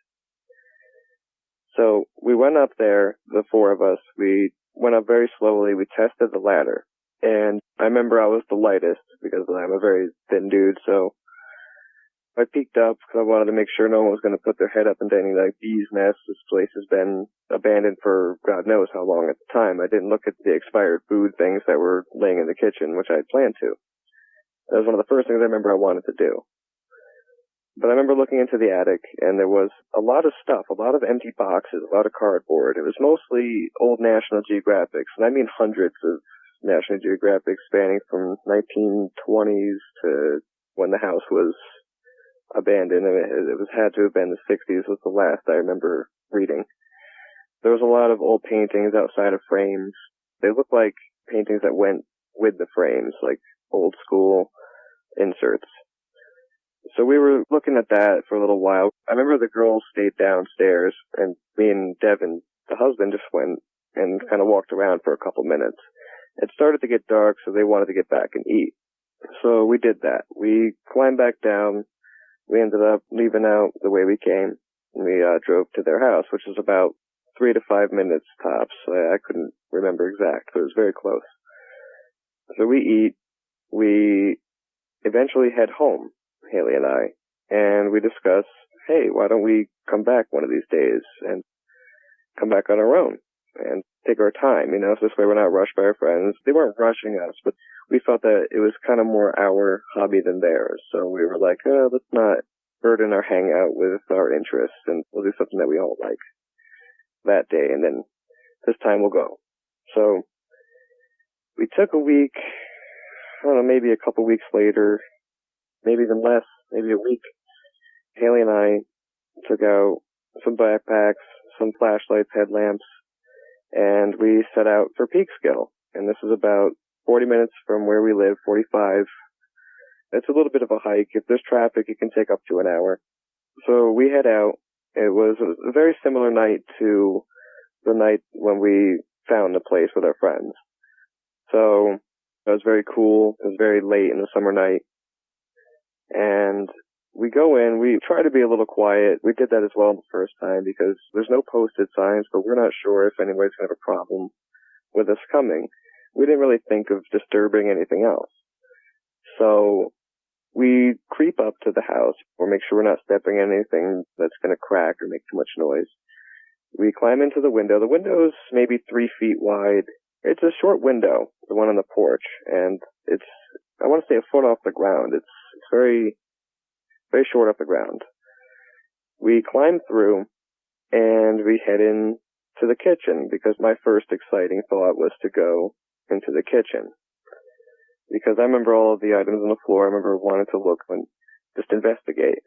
So we went up there, the four of us, we went up very slowly, we tested the ladder. And I remember I was the lightest because I'm a very thin dude, so I peeked up because I wanted to make sure no one was going to put their head up into any bees' nests. This place has been abandoned for God knows how long at the time. I didn't look at the expired food things that were laying in the kitchen, which I had planned to. That was one of the first things I remember I wanted to do. But I remember looking into the attic, and there was a lot of stuff, a lot of empty boxes, a lot of cardboard. It was mostly old National Geographics, and I mean hundreds of National Geographic spanning from 1920s to when the house was abandoned. It had to have been the 60s was the last I remember reading. There was a lot of old paintings outside of frames. They looked like paintings that went with the frames, like old school inserts. So we were looking at that for a little while. I remember the girls stayed downstairs, and me and Devin, the husband, just went and kind of walked around for a couple minutes. It started to get dark, so they wanted to get back and eat. So we did that. We climbed back down. We ended up leaving out the way we came. We drove to their house, which is about 3 to 5 minutes tops. I couldn't remember exact, but it was very close. So we eat. We eventually head home, Haley and I, and we discuss, hey, why don't we come back one of these days and come back on our own and take our time, so this way we're not rushed by our friends. They weren't rushing us, but we felt that it was kind of more our hobby than theirs. So we were like, let's not burden our hangout with our interests, and we'll do something that we all like that day, and then this time we'll go. So we took a week, I don't know, maybe a couple weeks later, maybe even less, maybe a week. Haley and I took out some backpacks, some flashlights, headlamps, and we set out for Peekskill. And this is about 40 minutes from where we live, 45. It's a little bit of a hike. If there's traffic, it can take up to an hour. So we head out. It was a very similar night to the night when we found the place with our friends. So it was very cool. It was very late in the summer night. And we go in, we try to be a little quiet. We did that as well the first time because there's no posted signs, but we're not sure if anybody's going to have a problem with us coming. We didn't really think of disturbing anything else. So we creep up to the house. We'll make sure we're not stepping in anything that's going to crack or make too much noise. We climb into the window. The window's maybe 3 feet wide. It's a short window, the one on the porch, and it's, I want to say, a foot off the ground. It's very, very short off the ground. We climb through, and we head in to the kitchen, because my first exciting thought was to go into the kitchen. Because I remember all of the items on the floor. I remember wanting to look and just investigate.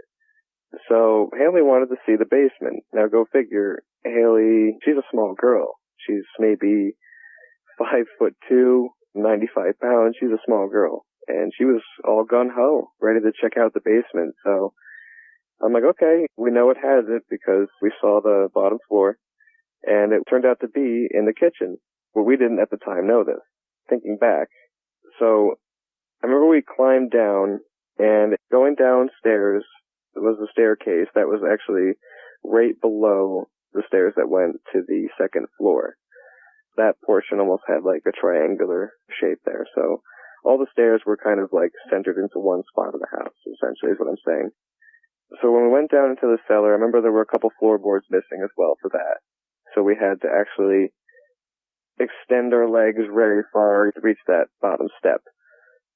So Haley wanted to see the basement. Now go figure, Haley, she's a small girl. She's maybe 5'2", 95 pounds. She's a small girl. And she was all gung-ho, ready to check out the basement. So I'm like, okay, we know it has it because we saw the bottom floor. And it turned out to be in the kitchen. Well, we didn't at the time know this, thinking back. So I remember we climbed down, and going downstairs was a staircase that was actually right below the stairs that went to the second floor. That portion almost had like a triangular shape there. So all the stairs were kind of like centered into one spot of the house, essentially is what I'm saying. So when we went down into the cellar, I remember there were a couple floorboards missing as well for that. So we had to actually extend our legs very far to reach that bottom step.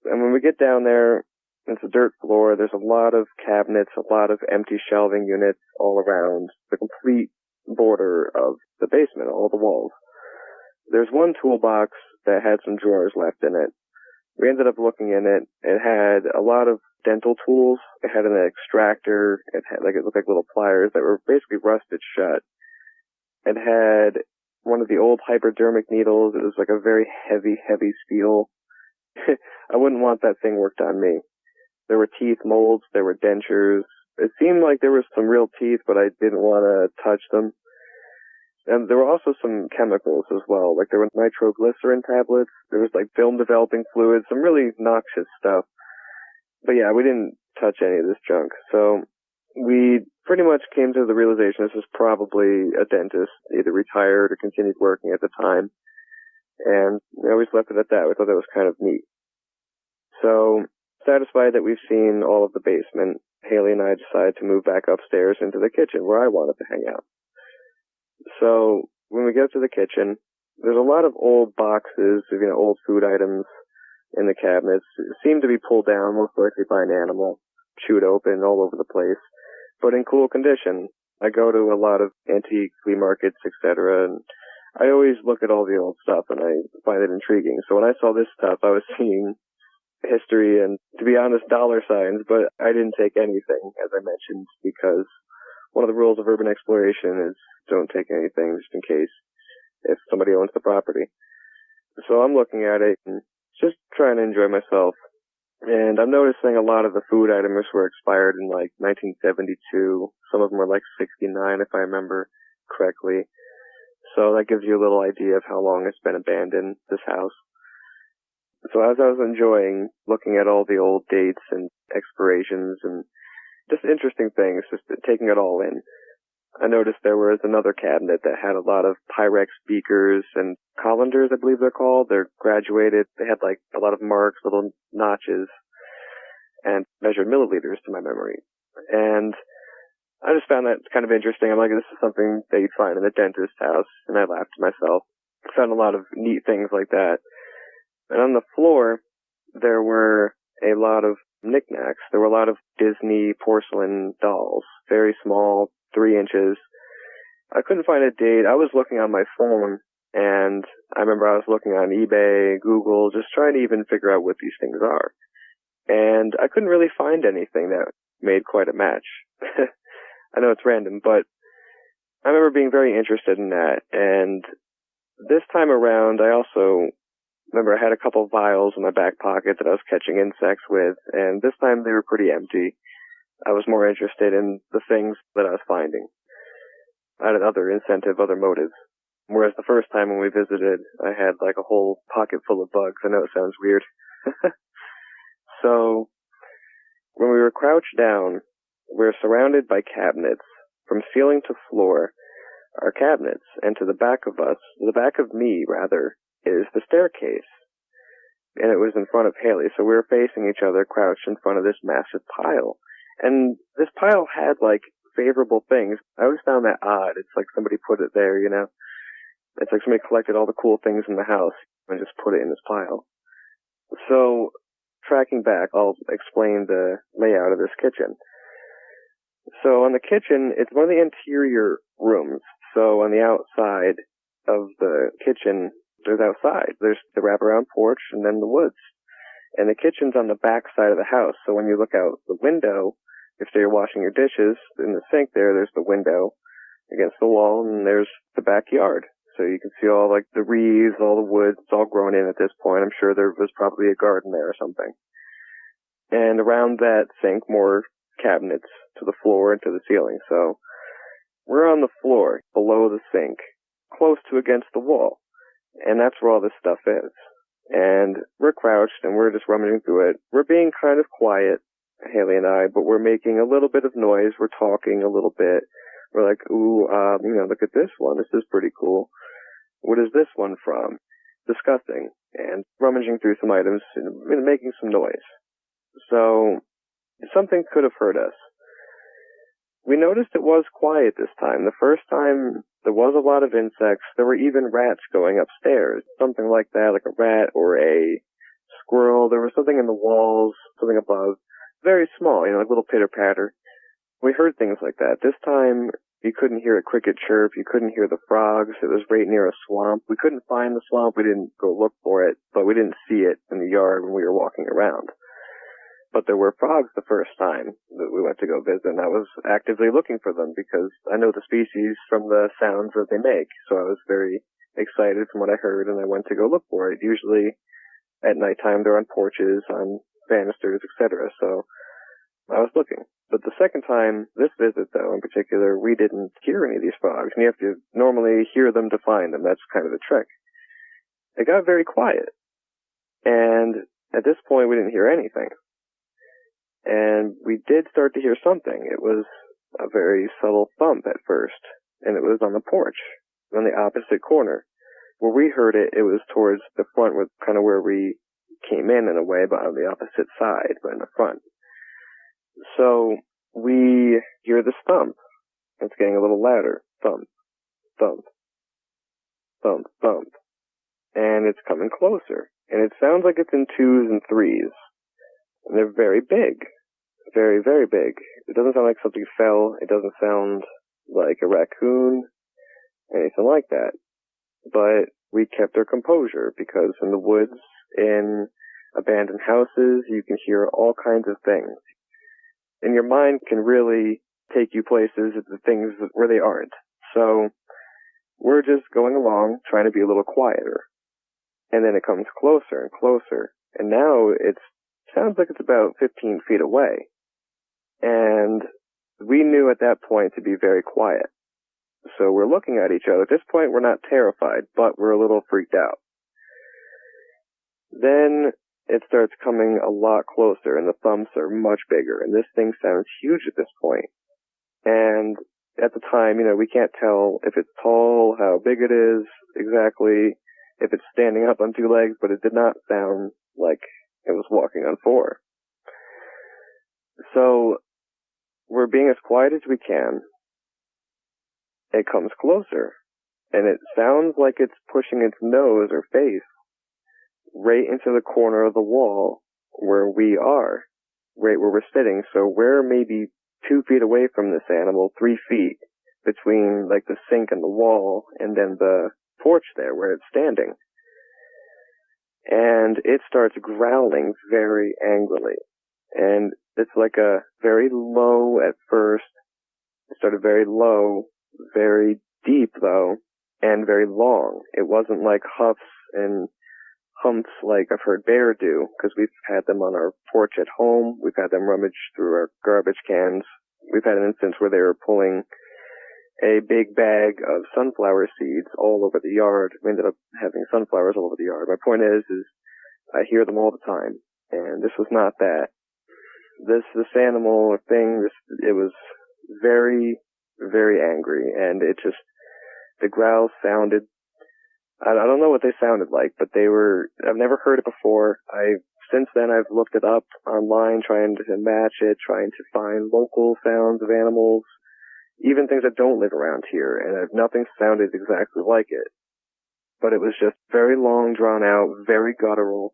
And when we get down there, It's a dirt floor. There's a lot of cabinets, a lot of empty shelving units all around the complete border of the basement, all the walls. There's one toolbox that had some drawers left in it. We ended up looking in it. It had a lot of dental tools. It had an extractor. It looked like little pliers that were basically rusted shut. It had one of the old hypodermic needles. It was like a very heavy, heavy steel. I wouldn't want that thing worked on me. There were teeth molds. There were dentures. It seemed like there was some real teeth, but I didn't want to touch them. And there were also some chemicals as well. Like there were nitroglycerin tablets. There was like film developing fluid, some really noxious stuff. But yeah, we didn't touch any of this junk. So we pretty much came to the realization this was probably a dentist, either retired or continued working at the time. And we always left it at that. We thought that was kind of neat. So, satisfied that we've seen all of the basement, Haley and I decided to move back upstairs into the kitchen where I wanted to hang out. So, when we get to the kitchen, there's a lot of old boxes of, old food items in the cabinets. It seemed to be pulled down, most likely by an animal, chewed open all over the place, but in cool condition. I go to a lot of antique flea markets, etc., and I always look at all the old stuff and I find it intriguing. So when I saw this stuff, I was seeing history and, to be honest, dollar signs, but I didn't take anything, as I mentioned, because one of the rules of urban exploration is don't take anything just in case if somebody owns the property. So I'm looking at it and just trying to enjoy myself. And I'm noticing a lot of the food items were expired in like 1972. Some of them were like 69, if I remember correctly. So that gives you a little idea of how long it's been abandoned, this house. So as I was enjoying looking at all the old dates and expirations and just interesting things, just taking it all in, I noticed there was another cabinet that had a lot of Pyrex beakers and colanders, I believe they're called. They're graduated. They had like a lot of marks, little notches, and measured milliliters to my memory. And I just found that kind of interesting. I'm like, this is something that you'd find in a dentist's house. And I laughed to myself. I found a lot of neat things like that. And on the floor, there were a lot of knickknacks. There were a lot of Disney porcelain dolls, very small, 3 inches. I couldn't find a date. I was looking on my phone, and I remember I was looking on eBay, Google, just trying to even figure out what these things are. And I couldn't really find anything that made quite a match. I know it's random, but I remember being very interested in that. And this time around, I also remember I had a couple of vials in my back pocket that I was catching insects with, and this time they were pretty empty. I was more interested in the things that I was finding. I had other incentive, other motives. Whereas the first time when we visited, I had like a whole pocket full of bugs. I know it sounds weird. So, when we were crouched down, we were surrounded by cabinets. From ceiling to floor are cabinets, and to the back of us, the back of me, rather, is the staircase. And it was in front of Haley, so we were facing each other, crouched in front of this massive pile. And this pile had, like, favorable things. I always found that odd. It's like somebody put it there, It's like somebody collected all the cool things in the house and just put it in this pile. So, tracking back, I'll explain the layout of this kitchen. So, on the kitchen, it's one of the interior rooms. So, on the outside of the kitchen, there's the wraparound porch and then the woods. And the kitchen's on the back side of the house. So, when you look out the window, if you're washing your dishes in the sink there's the window against the wall, and there's the backyard. So you can see all like the wreaths, all the wood, it's all grown in at this point. I'm sure there was probably a garden there or something. And around that sink, more cabinets to the floor and to the ceiling. So we're on the floor below the sink, close to against the wall. And that's where all this stuff is. And we're crouched and we're just rummaging through it. We're being kind of quiet, Haley and I, but we're making a little bit of noise. We're talking a little bit. We're like, ooh, look at this one. This is pretty cool. What is this one from? Discussing and rummaging through some items and making some noise. So something could have hurt us. We noticed it was quiet this time. The first time there was a lot of insects. There were even rats going upstairs. Something like that, like a rat or a squirrel. There was something in the walls, something above. very small, like little pitter-patter. We heard things like that. This time, you couldn't hear a cricket chirp. You couldn't hear the frogs. It was right near a swamp. We couldn't find the swamp. We didn't go look for it, but we didn't see it in the yard when we were walking around. But there were frogs the first time that we went to go visit, and I was actively looking for them because I know the species from the sounds that they make. So I was very excited from what I heard, and I went to go look for it. Usually at nighttime, they're on porches, on banisters, etc. So I was looking. But the second time, this visit, though, in particular, we didn't hear any of these frogs. And you have to normally hear them to find them. That's kind of the trick. It got very quiet. And at this point, we didn't hear anything. And we did start to hear something. It was a very subtle thump at first. And it was on the porch, on the opposite corner. Where we heard it, it was towards the front, with kind of where we came in a way, but on the opposite side, but in the front. So we hear this thump. It's getting a little louder. Thump, thump, thump, thump. And it's coming closer. And it sounds like it's in 2s and 3s. And they're very big. Very, very big. It doesn't sound like something fell. It doesn't sound like a raccoon. Anything like that. But we kept our composure because in the woods, in abandoned houses, you can hear all kinds of things. And your mind can really take you places, the things where they aren't. So we're just going along, trying to be a little quieter. And then it comes closer and closer. And now it sounds like it's about 15 feet away. And we knew at that point to be very quiet. So we're looking at each other. At this point, we're not terrified, but we're a little freaked out. Then it starts coming a lot closer, and the thumps are much bigger, and this thing sounds huge at this point. And at the time, we can't tell if it's tall, how big it is, exactly, if it's standing up on 2 legs, but it did not sound like it was walking on 4. So we're being as quiet as we can. It comes closer, and it sounds like it's pushing its nose or face right into the corner of the wall where we are, right where we're sitting. So we're maybe 2 feet away from this animal, 3 feet between like the sink and the wall, and then the porch there where it's standing. And it starts growling very angrily. And it's like a very low at first. It started very low, very deep though, and very long. It wasn't like huffs and humps like I've heard bear do, because we've had them on our porch at home. We've had them rummage through our garbage cans. We've had an instance where they were pulling a big bag of sunflower seeds all over the yard. We ended up having sunflowers all over the yard. My point is I hear them all the time, and this was not that. This animal or thing, it was very, very angry, and the growls sounded, I don't know what they sounded like, but I've never heard it before. Since then I've looked it up online, trying to match it, trying to find local sounds of animals, even things that don't live around here, and nothing sounded exactly like it. But it was just very long, drawn out, very guttural,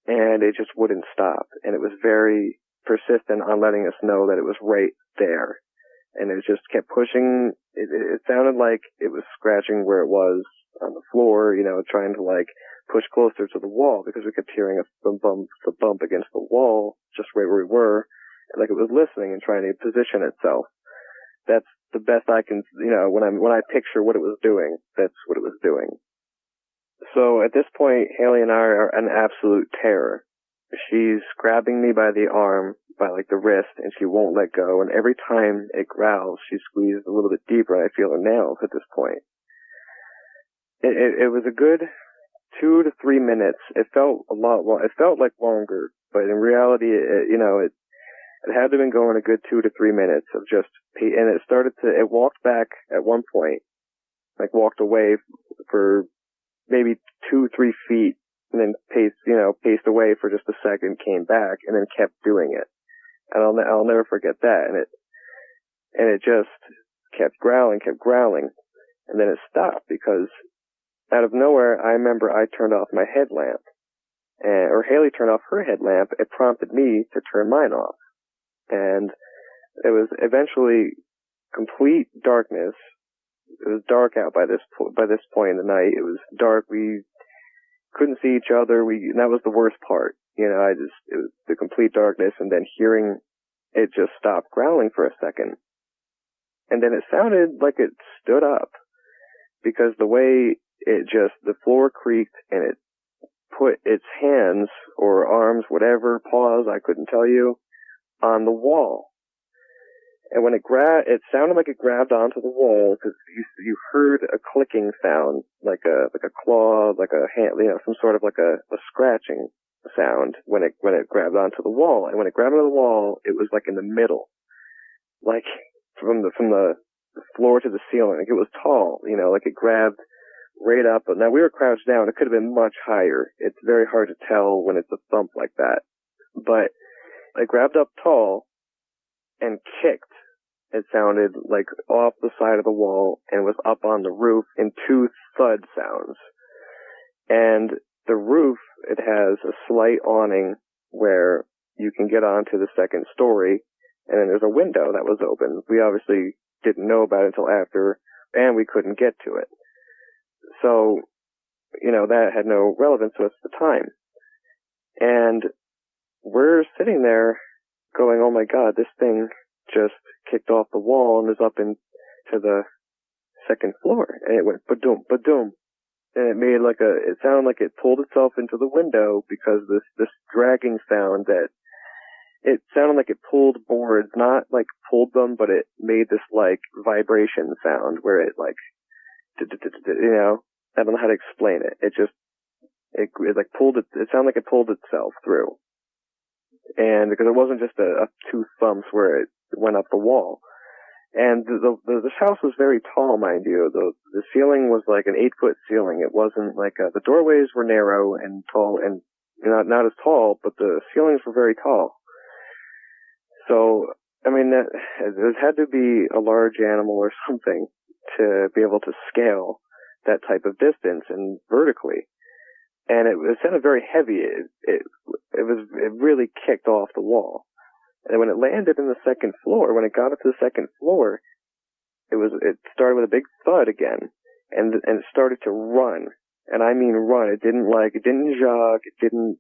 and it just wouldn't stop. And it was very persistent on letting us know that it was right there. And it just kept pushing. It sounded like it was scratching where it was on the floor, trying to like push closer to the wall, because we kept hearing the bump against the wall just right where we were, like it was listening and trying to position itself. That's the best I can, when I picture what it was doing, that's what it was doing. So at this point, Haley and I are an absolute terror. She's grabbing me by the arm, by like the wrist, and she won't let go. And every time it growls, she squeezes a little bit deeper, and I feel her nails at this point. It was a good 2 to 3 minutes. It felt a lot long. It felt like longer, but in reality, it had to have been going a good 2 to 3 minutes of just, and it walked back at one point, like walked away for maybe 2-3 feet, and then paced away for just a second, came back, and then kept doing it. And I'll never forget that. And it just kept growling, and then it stopped because out of nowhere, I remember I turned off my headlamp, or Haley turned off her headlamp. It prompted me to turn mine off. And it was eventually complete darkness. It was dark out by this point in the night. It was dark. We couldn't see each other. And that was the worst part. You know, it was the complete darkness, and then hearing it just stop growling for a second. And then it sounded like it stood up, because the way the floor creaked, and it put its hands or arms, whatever, paws, I couldn't tell you, on the wall. And when it sounded like it grabbed onto the wall, because you heard a clicking sound, like a claw, like a hand, you know, some sort of like a scratching sound when it grabbed onto the wall. And when it grabbed onto the wall, it was like in the middle, like from the floor to the ceiling. Like it was tall, you know, like it grabbed right up. Now we were crouched down. It could have been much higher. It's very hard to tell when it's a thump like that. But it grabbed up tall and kicked. It sounded like off the side of the wall and was up on the roof in 2 thud sounds. And the roof, it has a slight awning where you can get onto the second story, and then there's a window that was open. We obviously didn't know about it until after, and we couldn't get to it. So, you know, that had no relevance to us at the time. And we're sitting there going, oh my God, this thing just kicked off the wall and is up into the second floor. And it went ba-doom, ba-doom. And it made it sounded like it pulled itself into the window, because this dragging sound that it sounded like it pulled boards, not like pulled them, but it made this like vibration sound where it like, you know, I don't know how to explain it. It like pulled it sounded like it pulled itself through. And because it wasn't just a 2 thumps where it went up the wall. And this house was very tall, mind you. The ceiling was like an 8-foot ceiling. It wasn't like the doorways were narrow and tall, and not as tall, but the ceilings were very tall. So, I mean, there had to be a large animal or something to be able to scale that type of distance and vertically. And it sounded very heavy. It really kicked off the wall. And when it landed in the second floor, when it got up to the second floor, it started with a big thud again, and it started to run. And I mean run. It didn't jog, it didn't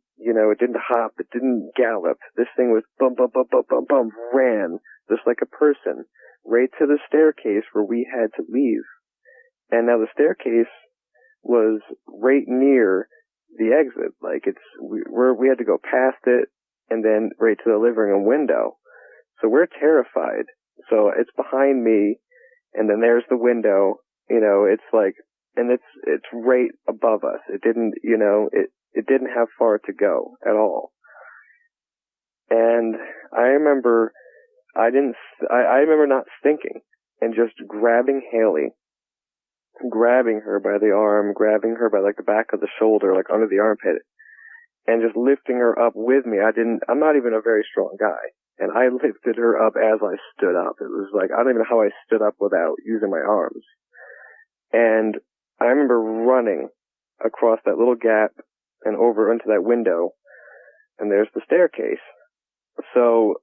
hop, it didn't gallop. This thing was bum, bum, bum, bum, bum, bum, ran, just like a person, right to the staircase where we had to leave. And now the staircase was right near the exit. Like we had to go past it, and then right to the living room window. So we're terrified. So it's behind me, and then there's the window. You know, it's like, and it's right above us. It didn't, you know, it didn't have far to go at all. And I remember I remember not thinking and just grabbing Haley, grabbing her by the arm, grabbing her by like the back of the shoulder, like under the armpit, and just lifting her up with me. I'm not even a very strong guy. And I lifted her up as I stood up. It was like, I don't even know how I stood up without using my arms. And I remember running across that little gap and over into that window, and there's the staircase. So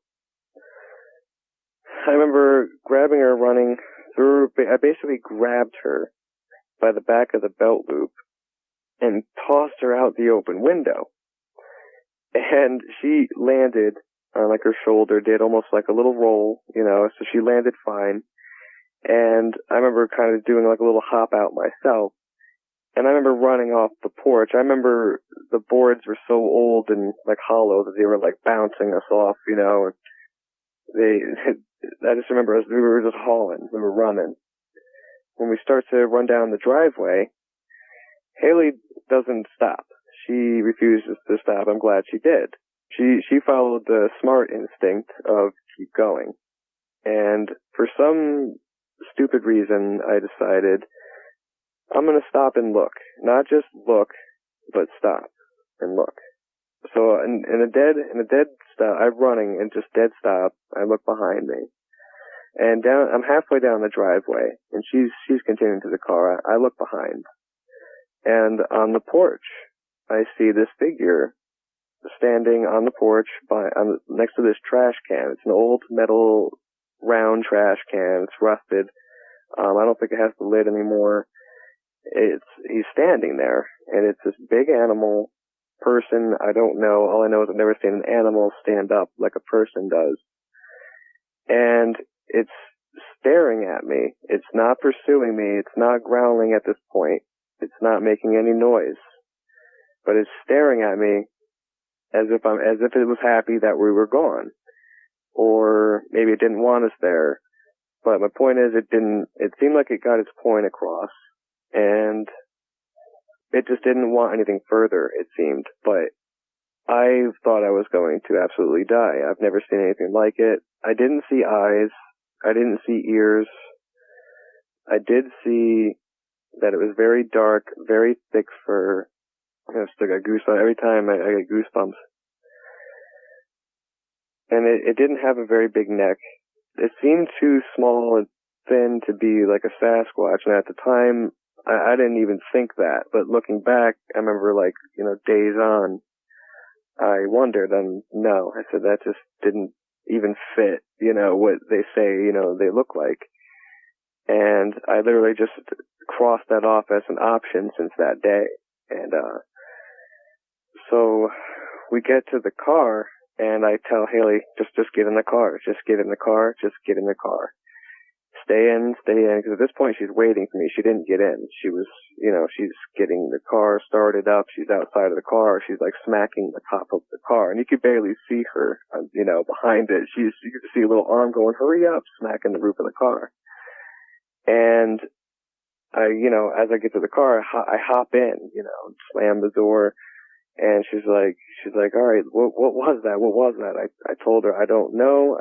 I remember grabbing her, running through. I basically grabbed her by the back of the belt loop and tossed her out the open window. And she landed on like her shoulder, did almost like a little roll, you know, so she landed fine. And I remember kind of doing like a little hop out myself. And I remember running off the porch. I remember the boards were so old and like hollow that they were like bouncing us off, you know. I just remember we were just hauling. We were running. When we start to run down the driveway, Haley doesn't stop. She refuses to stop. I'm glad she did. She followed the smart instinct of keep going. And for some stupid reason, I decided I'm going to stop and look. Not just look, but stop and look. So in a dead stop, I'm running and just dead stop. I look behind me. And I'm halfway down the driveway, and she's continuing to the car. I look behind. And on the porch, I see this figure standing on the porch next to this trash can. It's an old metal round trash can. It's rusted. I don't think it has the lid anymore. He's standing there, and it's this big animal person. I don't know. All I know is I've never seen an animal stand up like a person does. And it's staring at me. It's not pursuing me. It's not growling at this point. It's not making any noise. But it's staring at me as if it was happy that we were gone. Or maybe it didn't want us there. But my point is, it seemed like it got its point across. And it just didn't want anything further, it seemed. But I thought I was going to absolutely die. I've never seen anything like it. I didn't see eyes. I didn't see ears. I did see that it was very dark, very thick fur. I still got goosebumps. Every time I get goosebumps. And it didn't have a very big neck. It seemed too small and thin to be like a Sasquatch. And at the time, I didn't even think that. But looking back, I remember days on, I wondered, and no, I said that just didn't even fit, what they say, they look like. And I literally just crossed that off as an option since that day. And, so we get to the car and I tell Haley, just get in the car, just get in the car, just get in the car. Stay in, because at this point she's waiting for me. She didn't get in. She was, she's getting the car started up. She's outside of the car. She's like smacking the top of the car, and you could barely see her, behind it. You could see a little arm going, hurry up, smacking the roof of the car. And I, as I get to the car, I hop in, slam the door, and she's like, all right, what was that? What was that? I told her, I don't know.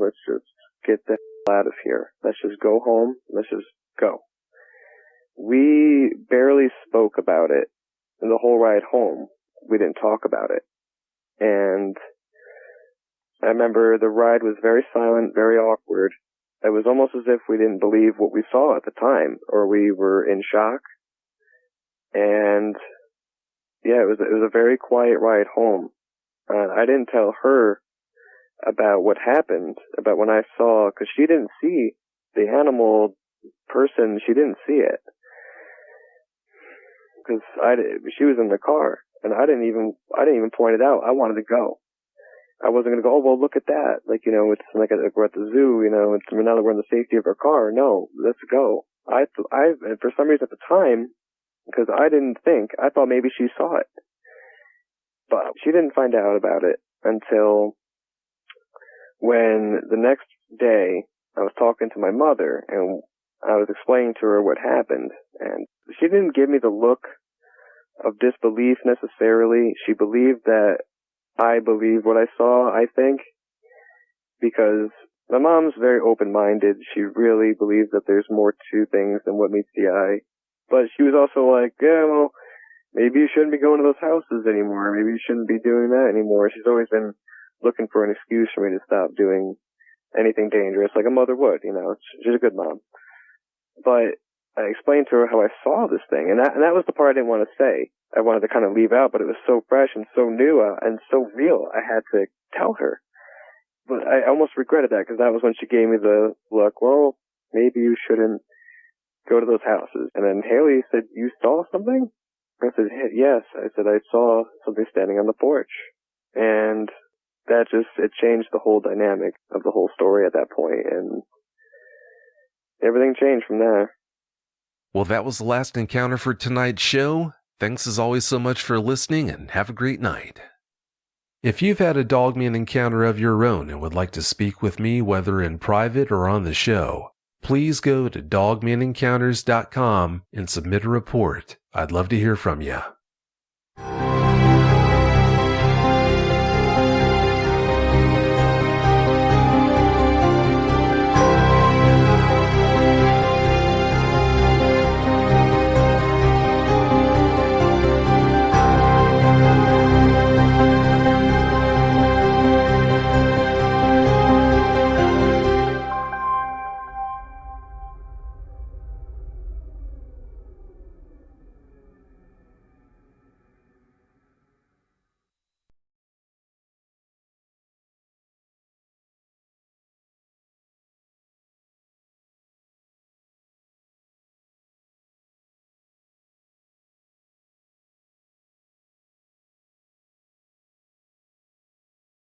Let's just get the out of here. Let's just go home. Let's just go. We barely spoke about it the whole ride home. We didn't talk about it. And I remember the ride was very silent, very awkward. It was almost as if we didn't believe what we saw at the time, or we were in shock. And yeah, it was a very quiet ride home. I didn't tell her about what happened, about when I saw, because she didn't see the animal person. She didn't see it because she was in the car, and I didn't even point it out. I wanted to go. I wasn't going to go, oh, well, look at that. It's like we're at the zoo, now that we're in the safety of our car. No, let's go. I for some reason at the time, because I thought maybe she saw it, but she didn't find out about it until when the next day I was talking to my mother and I was explaining to her what happened, and she didn't give me the look of disbelief necessarily. She believed that I believed what I saw, I think, because my mom's very open-minded. She really believes that there's more to things than what meets the eye. But she was also like, yeah, well, maybe you shouldn't be going to those houses anymore. Maybe you shouldn't be doing that anymore. She's always been looking for an excuse for me to stop doing anything dangerous, like a mother would, She's a good mom. But I explained to her how I saw this thing, and that was the part I didn't want to say. I wanted to kind of leave out, but it was so fresh and so new and so real, I had to tell her. But I almost regretted that, because that was when she gave me the look, well, maybe you shouldn't go to those houses. And then Haley said, you saw something? I said, yes. I said, I saw something standing on the porch. And that it changed the whole dynamic of the whole story at that point, and everything changed from there. Well, that was the last encounter for tonight's show. Thanks as always so much for listening, and have a great night. If you've had a Dogman encounter of your own and would like to speak with me, whether in private or on the show, please go to dogmanencounters.com and submit a report. I'd love to hear from you.